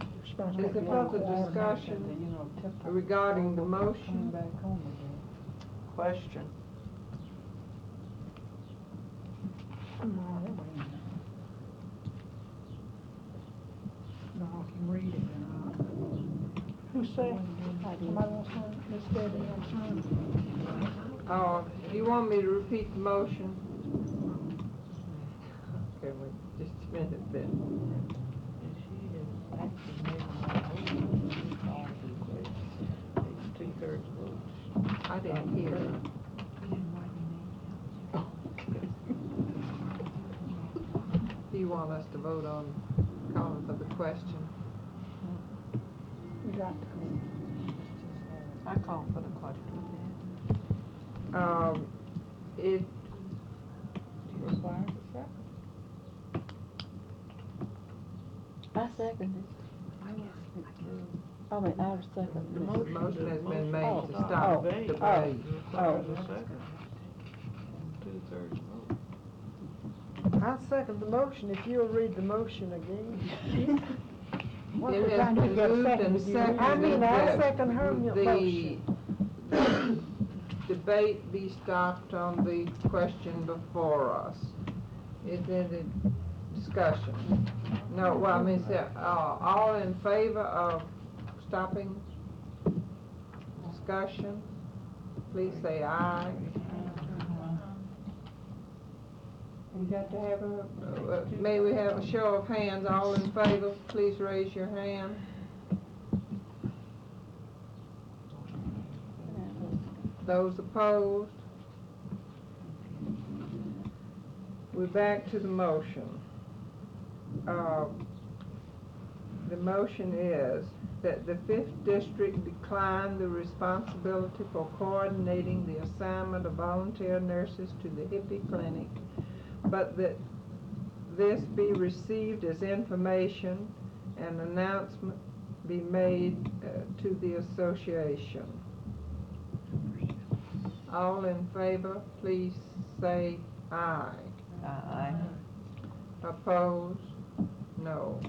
is Responsibility it of further coordinator. discussion regarding the Coming motion? back home again. Question. Who said? Somebody else, Miss Debbie, Do you want me to repeat the motion? Okay, wait, just a minute then. Two-thirds vote. I didn't hear it. Do you want us to vote on calling for the question? You got I call for the question. It Requires a second. I second it. I mean, I second the it. motion has been made Oh, to stop oh, debate. Requires a second. Two-thirds vote. I second the motion, if you'll read the motion again. What It we're has trying to been get a moved second and with you. seconded I mean, I that second her motion. The debate be stopped on the question before us. Is there a discussion? No, well, I mean, all in favor of stopping discussion? Please say aye. We got to have may we have a show of hands, all in favor, please raise your hand. Those opposed? We're back to the motion. The motion is that the 5th District decline the responsibility for coordinating the assignment of volunteer nurses to the Hippie Clinic, but that this be received as information and announcement be made to the association. All in favor, please say aye. Aye. Opposed? No.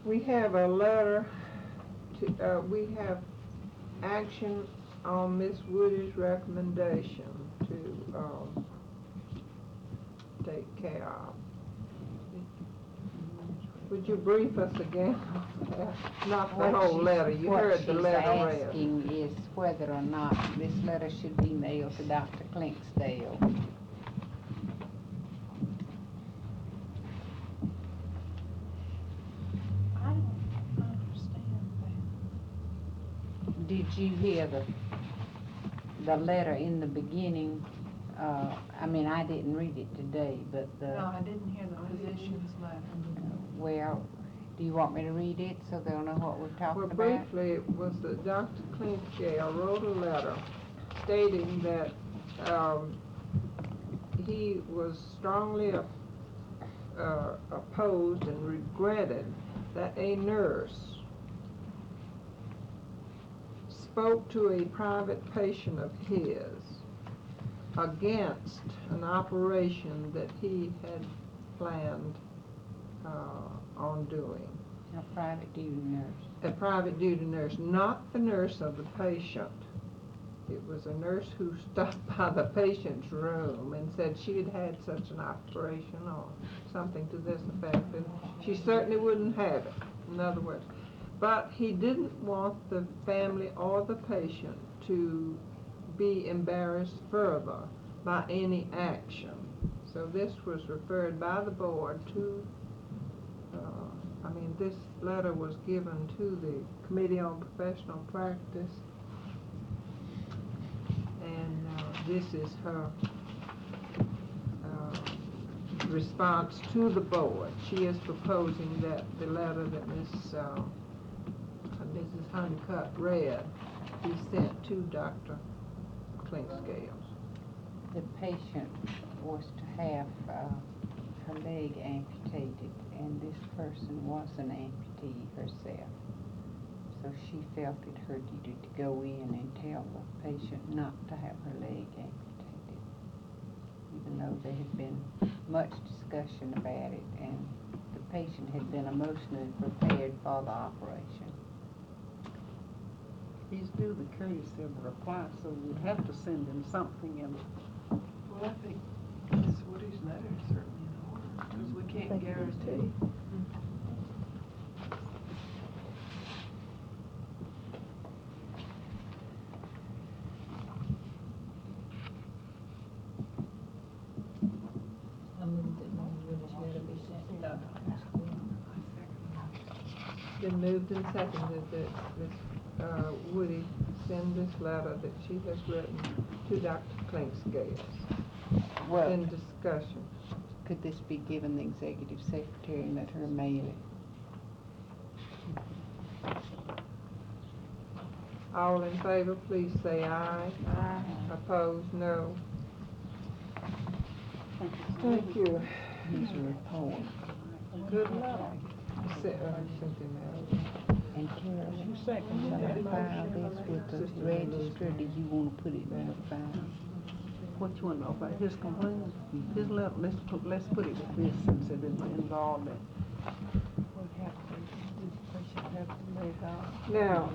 We have a letter to, we have action on Miss Woody's recommendation to, take care of. Would you brief us again? Not the whole letter, you heard the letter What read. she's asking is whether or not this letter should be mailed to Dr. Clinksdale. I don't understand that. Did you hear the letter in the beginning? I mean, I didn't read it today, but No, I didn't hear the physician's letter. well, do you want me to read it so they'll know what we're talking Well, about? briefly, it was that Dr. Clinksdale wrote a letter stating that, he was strongly opposed and regretted that a nurse spoke to a private patient of his against an operation that he had planned on doing. A private duty nurse. A private duty nurse, not the nurse of the patient. It was a nurse who stopped by the patient's room and said she had had such an operation or something to this effect, and she certainly wouldn't have it, in other words. But he didn't want the family or the patient to be embarrassed further by any action. So this was referred by the board to, this letter was given to the Committee on Professional Practice, and this is her response to the board. She is proposing that the letter that Mrs. Honeycutt read be sent to Dr. Clinkscale. The patient was to have her leg amputated, and this person was an amputee herself. So she felt it her duty to go in and tell the patient not to have her leg amputated. I know there had been much discussion about it, and the patient had been emotionally prepared for the operation. He's due the courtesy of a reply, so we'd have to send him something and Well, I think Ms. Woody's letter is certainly in order, because we can't guarantee. I moved it, Ms. Woody's letter be sent to Been moved and seconded that Ms. Woody send this letter that she has written to Dr. Clinkscales Well, in discussion. could this be given the executive secretary and let her mail it? All in favor, please say aye. Aye. Opposed, no. Thank you. Here's a report. Good luck. Sent him out. And Carol, shall I file this with the register, or do you want to put it in the file? what you want to know about his complaint? His letter, let's put it with this since it is involved in. Now,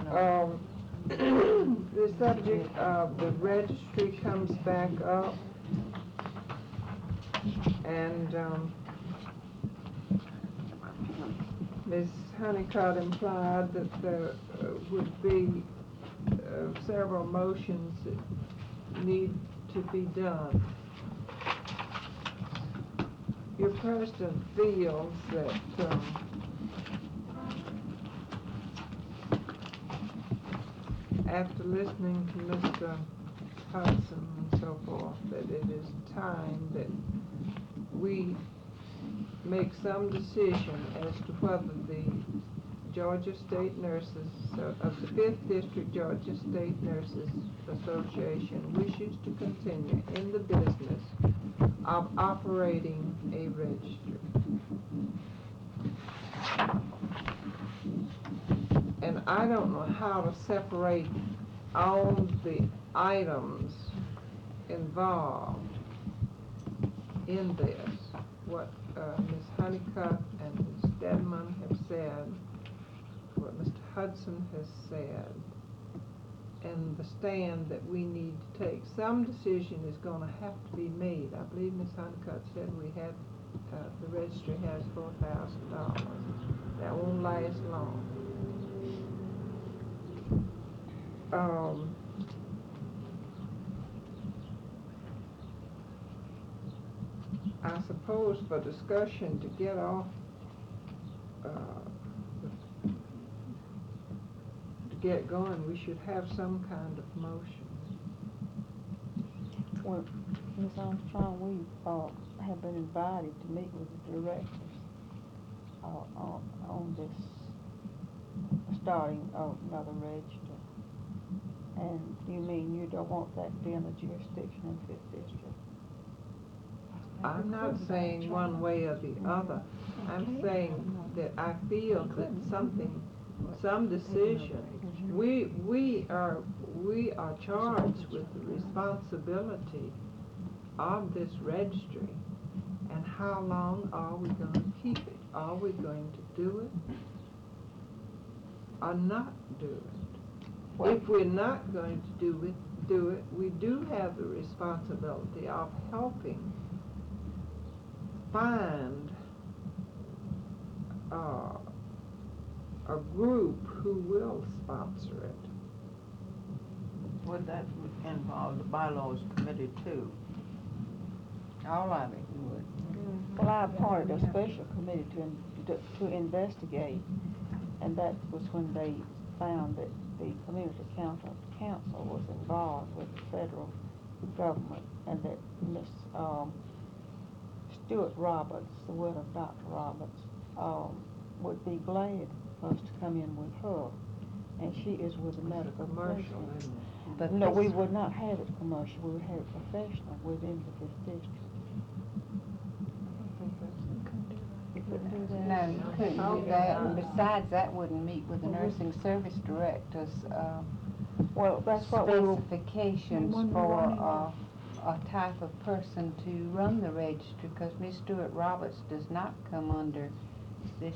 the subject of the registry comes back up, and Ms. Honeycutt implied that there would be several motions that need to be done. Your president feels that after listening to Mr. Hudson and so forth, that it is time that we make some decision as to whether the Georgia State Nurses, of the 5th District Georgia State Nurses Association wishes to continue in the business of operating a registry. And I don't know how to separate all the items involved in this, what Ms. Honeycutt and Ms. Stedman have said, what Mr. Hudson has said, and the stand that we need to take. Some decision is going to have to be made. I believe Ms. Honeycutt said we have, the registry has $4,000. That won't last long. I suppose for discussion to get off, to get going, we should have some kind of motion. Well, Ms. Armstrong, we have been invited to meet with the directors on this starting of another register. And you mean you don't want that to be in the jurisdiction of the 5th District? I'm not saying one way or the other. I'm saying that I feel that some decision, we are charged with the responsibility of this registry, and how long are we going to keep it? Are we going to do it or not do it? If we're not going to do it, we do have the responsibility of helping find a group who will sponsor it. Would that involve the bylaws committee too? All of it would. Well, I appointed a special committee to investigate, and that was when they found that the community council was involved with the federal government, and that Ms. Stuart Roberts, the widow of Dr. Roberts, would be glad for us to come in with her, and she is with the medical Commercial, professionals. isn't it? But No, we this- would not have it commercial, we would have it professional within the 5th District. You couldn't do that? No, you couldn't do that, and besides, that wouldn't meet with the nursing service director's, Well, that's what we were, specifications They wouldn't for, run a type of person to run the registry, because Miss Stewart Roberts does not come under this,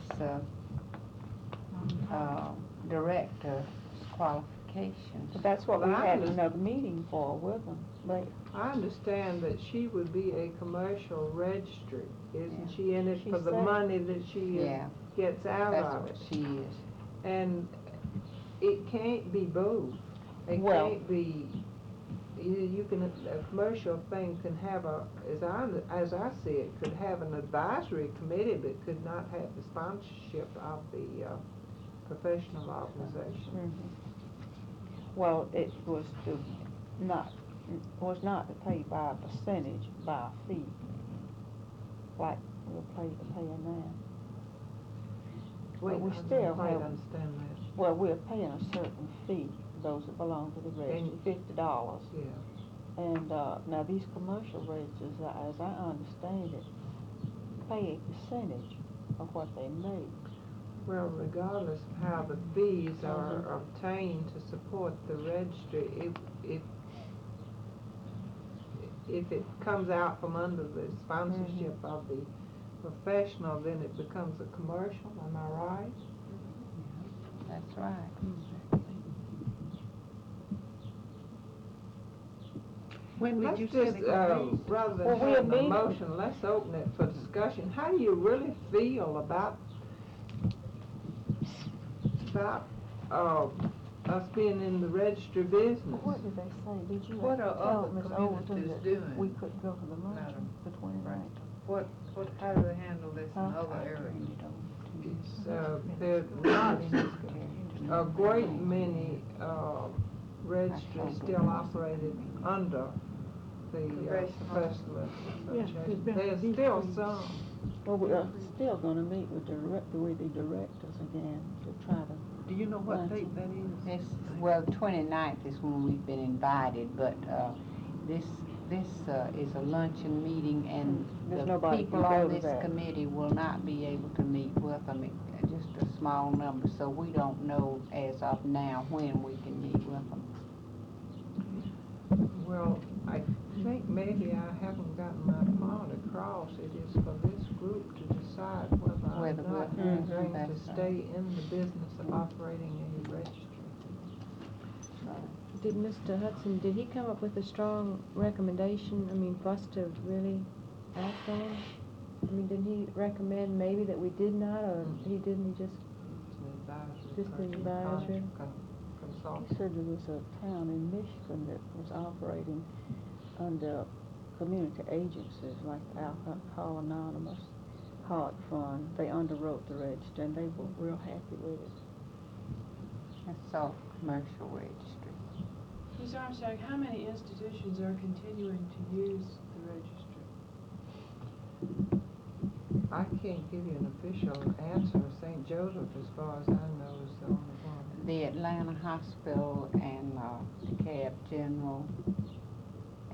director's qualifications. But that's what we Well, I had understand. another meeting for with them, but I understand that she would be a commercial registry. Isn't Yeah. she in it She for the said- money that she Yeah, gets out that's of what it? she is. And it can't be both. It Well- can't be, you can, a commercial thing can have as I see it, could have an advisory committee, but could not have the sponsorship of the, professional organization. well, it was not to pay by a percentage, by a fee, like we're paying now. But we I don't still quite have- understand that. Well, we're paying a certain fee, those that belong to the registry, $50. Yeah. And, now these commercial registers, as I understand it, pay a percentage of what they make. Well, regardless of how the fees are obtained to support the registry, if it comes out from under the sponsorship of the professional, then it becomes a commercial, am I right? That's right. When did Let's you say just, they gonna be? rather than Well, we're having a meeting- motion, let's open it for discussion. How do you really feel about, us being in the registry business? What did they say? Did you What are tell other Ms. Overton communities that doing, we couldn't go to the luncheon, Madam? the 29th? How do they handle this in Huh? other areas? It's, there's not a great many, registries still operated under the professional Yes, there's association. been a There's still decrease. some. Well, we are still gonna meet with the directors again to try to. Do you know what Right. date that is? This, well, 29th is when we've been invited, but, this is a luncheon meeting, and There's the nobody people can go on to this that. committee will not be able to meet with them, just a small number, so we don't know as of now when we can meet with them. Well, I think maybe I haven't gotten my point across. It is for this group to decide whether or Whether not we're- we're Mhm. going to That's right. stay in the business of operating a registry. Did Mr. Hudson, did he come up with a strong recommendation, I mean, for us to really act on? I mean, did he recommend maybe that we did not, or he didn't, he just, It's an advisory. Just an person, advisory? Consultant. He said there was a town in Michigan that was operating under community agencies like Alcohol Anonymous, Heart Fund. They underwrote the register and they were real happy with it. That's all commercial registry. Ms. Armstrong, how many institutions are continuing to use the registry? I can't give you an official answer. St. Joseph, as far as I know, is the only one. The Atlanta Hospital and, DeKalb General,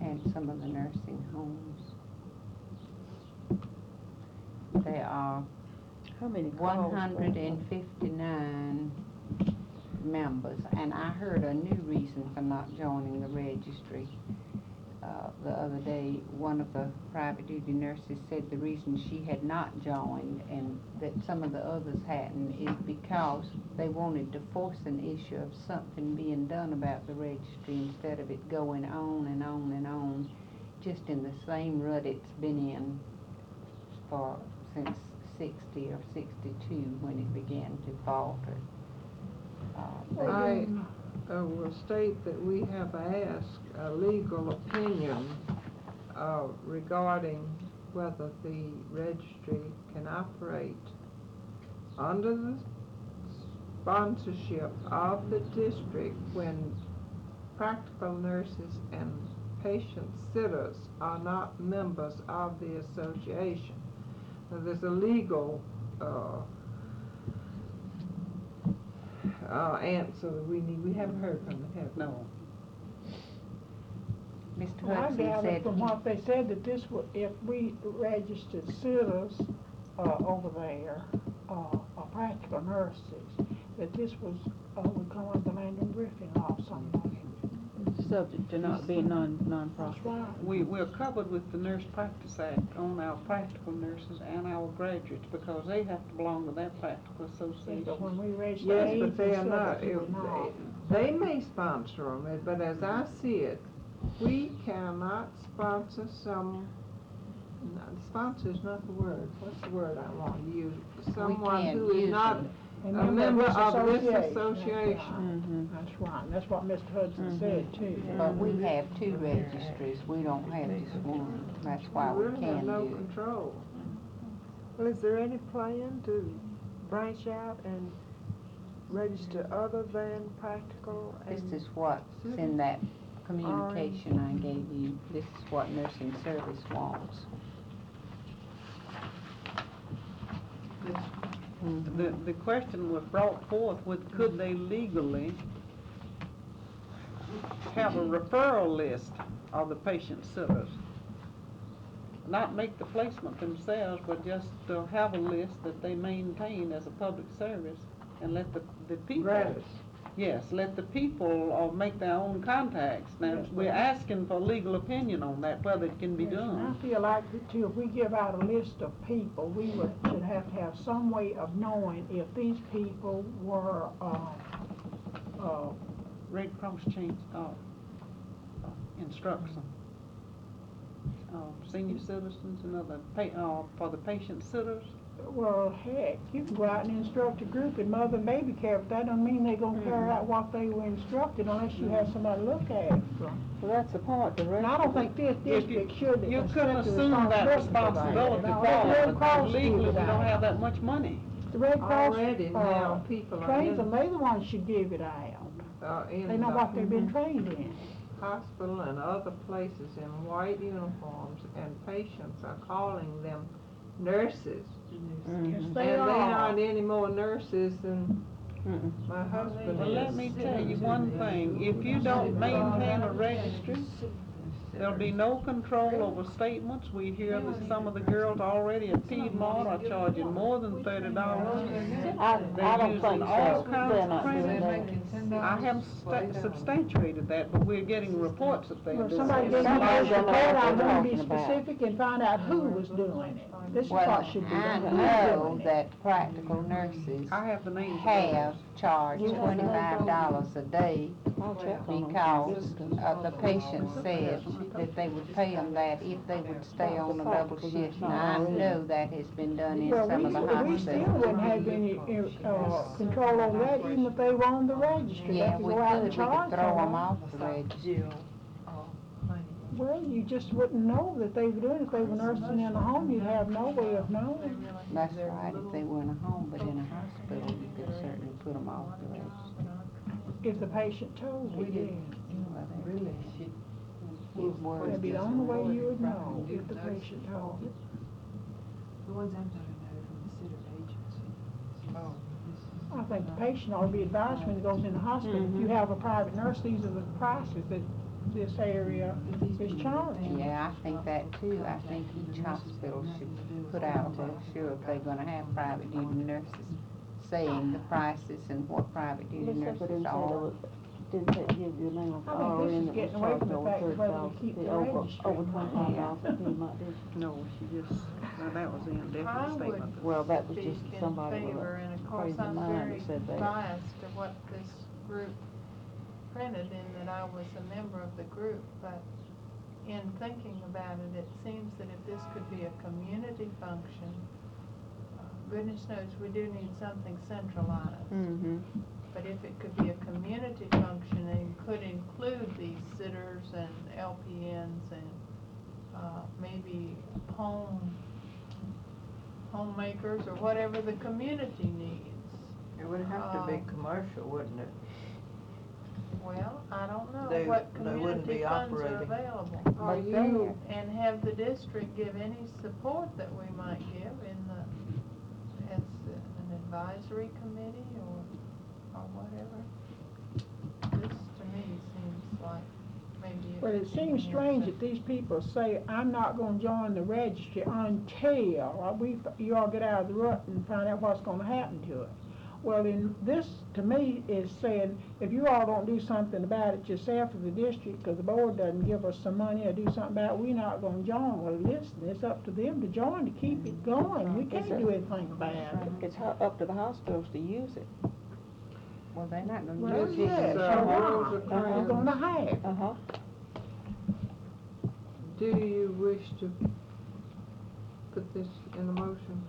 and some of the nursing homes. There are How many calls? 159 members, and I heard a new reason for not joining the registry. The other day, one of the private duty nurses said the reason she had not joined and that some of the others hadn't is because they wanted to force an issue of something being done about the registry instead of it going on and on and on, just in the same rut it's been in since 60 or 62 when it began to falter. I will state that we have asked a legal opinion regarding whether the registry can operate under the sponsorship of the district when practical nurses and patient sitters are not members of the association. Now, there's a legal answer that we need. We haven't heard from them, have we? No. Mr. Well, I Hudson gathered said from what they said that this would, if we registered sitters, over there, or practical nurses, that this was, would come under land and Griffin law, something like it. subject to not being non-profit. We're covered with the Nurse Practice Act on our practical nurses and our graduates, because they have to belong to that practical association. But when we register Yes, aides but they are and not, stuff, we're not. they may sponsor them, but as I see it, we cannot sponsor sponsor is not the word, what's the word I want to use? Someone can't who is use not them. a member of this That's association. right. That's right, that's what Mr. Hudson said too. But we have 2 registries, we don't have just one, that's why we really have can no do it. control. Well, is there any plan to branch out and register other than practical? This and- is what's in that communication I gave you, this is what nursing service wants. The question was brought forth with, could they legally have a referral list of the patient sitters? Not make the placement themselves, but just have a list that they maintain as a public service, and let the people. Gratis. Yes, let the people make their own contacts. Now, Yes, we're asking for legal opinion on that, whether it can be Yes, and done. I feel like that too, if we give out a list of people, we should have to have some way of knowing if these people were, Red Cross instructs them. Senior citizens and other, for the patient sitters. well, heck, you can go out and instruct a group in mother and baby care, but that don't mean they're gonna carry out what they were instructed unless you have somebody look at it. Well, that's the point, the rest And I don't think this district should. You couldn't assume that responsibility No, for let the it, Red Cross because legally give we it don't out. have that much money. The Red Cross, Already now, people are trains in, them, they the ones should give it out. in They know the what they've been trained in. hospital and other places in white uniforms, and patients are calling them nurses. Yes, And they they are. aren't any more nurses than my husband Well, let is. me tell you one thing, if you don't maintain a registry, there'll be no control over statements. We hear that some of the girls already at Piedmont are charging more than $30. I They're don't using think all so, kinds they're of not doing credit. that. I haven't substantiated that, but we're getting reports that they're Well, doing somebody it. gave me Somebody this don't know report, what I'm they're gonna be talking about. specific and find out who was doing it. This is Well, what should be I done, who's know doing it. that practical nurses I have the names. of have those. charged $25 a day I'll check on them. because the patient said that they would pay them that if they would stay on a double shift. Now, I know that has been done in Well, some of the we still hospitals. wouldn't have any, control over that, even if they were on the registry, they Yeah, could we go out could, and we charge could throw them them. off the register. Well, you just wouldn't know that they were doing it. If they were nursing in a home, you'd have no way of knowing. That's right, if they were in a home, but in a hospital, you could certainly put them off the register. If the patient told you, yeah. Well, they Really, she, his words That'd be the just only way worded you would right. know, if the patient told you. The ones I'm talking about are from the sitter agency. oh. I think the patient ought to be advised when he goes in the hospital, if you have a private nurse, these are the prices that this area is charging. Yeah, I think that too. I think each hospital should put out a brochure if they're gonna have private duty nurses, saying the prices and what private duty Let's see if it nurses didn't say are. there was, didn't say give you a name of I think this RN is that getting was away charged from the over fact of whether $30, we keep the over registry. $25 for Piedmont district. No, she just, that was the I indefinite would statement. Well, that was speak just in somebody with favor, a and of course, crazy I'm mind very that said that. biased to what this group printed in that I was a member of the group, but in thinking about it, it seems that if this could be a community function, goodness knows, we do need something centralized. Mm-hmm. But if it could be a community function and could include these sitters and LPNs and, maybe homemakers or whatever the community needs. It would have to be Um, commercial, wouldn't it? Well, I don't know They- what they wouldn't community be funds are operating. available. Are you, And have the district give any support that we might give in the, as an advisory committee or whatever. This to me seems like maybe. But it seems strange that these people say, I'm not gonna join the registry until you all get out of the rut and find out what's gonna happen to it. Well, in this, to me, is saying, if you all don't do something about it yourself as a district, because the board doesn't give us some money or do something about it, we're not gonna join. Well, listen, it's up to them to join, to keep it going. We can't do anything about it. It's up to the hospitals to use it. Well, they're not gonna Well, use yes, it. sure are. We're gonna have. Uh-huh. Do you wish to put this in a motion?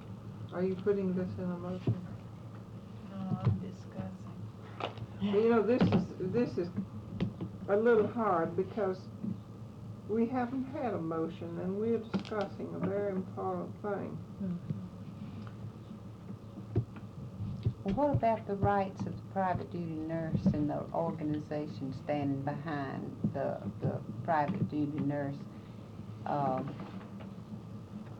Are you putting this in a motion? No, I'm discussing. You know, this is a little hard because we haven't had a motion and we're discussing a very important thing. Well, what about the rights of the private duty nurse and the organization standing behind the private duty nurse?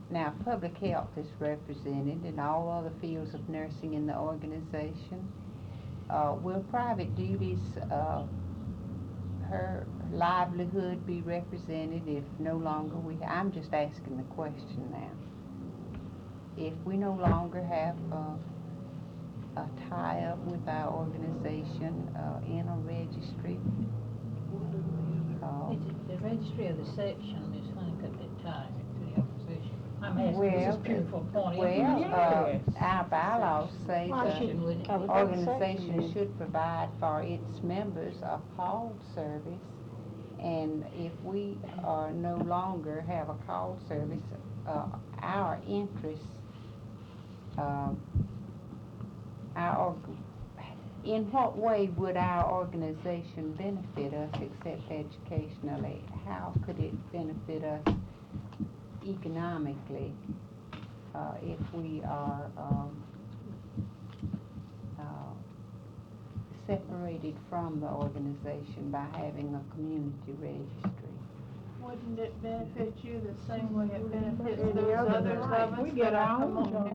Now, public health is represented in all other fields of nursing in the organization. Will private duties, her livelihood be represented if no longer I'm just asking the question now. If we no longer have a tie-up with our organization in a registry, The registry of the section, Ms. Honeycutt, that ties it to the organization. I'm asking, Well, this is pure for a point of well, information. our bylaws say Why the shouldn't we- organization should provide for its members a call service, and if we no longer have a call service, our interests, in what way would our organization benefit us except educationally? How could it benefit us economically if we are separated from the organization by having a community registry? Wouldn't it benefit you the same way it benefits Any those other others night, of us we get that are our own promoting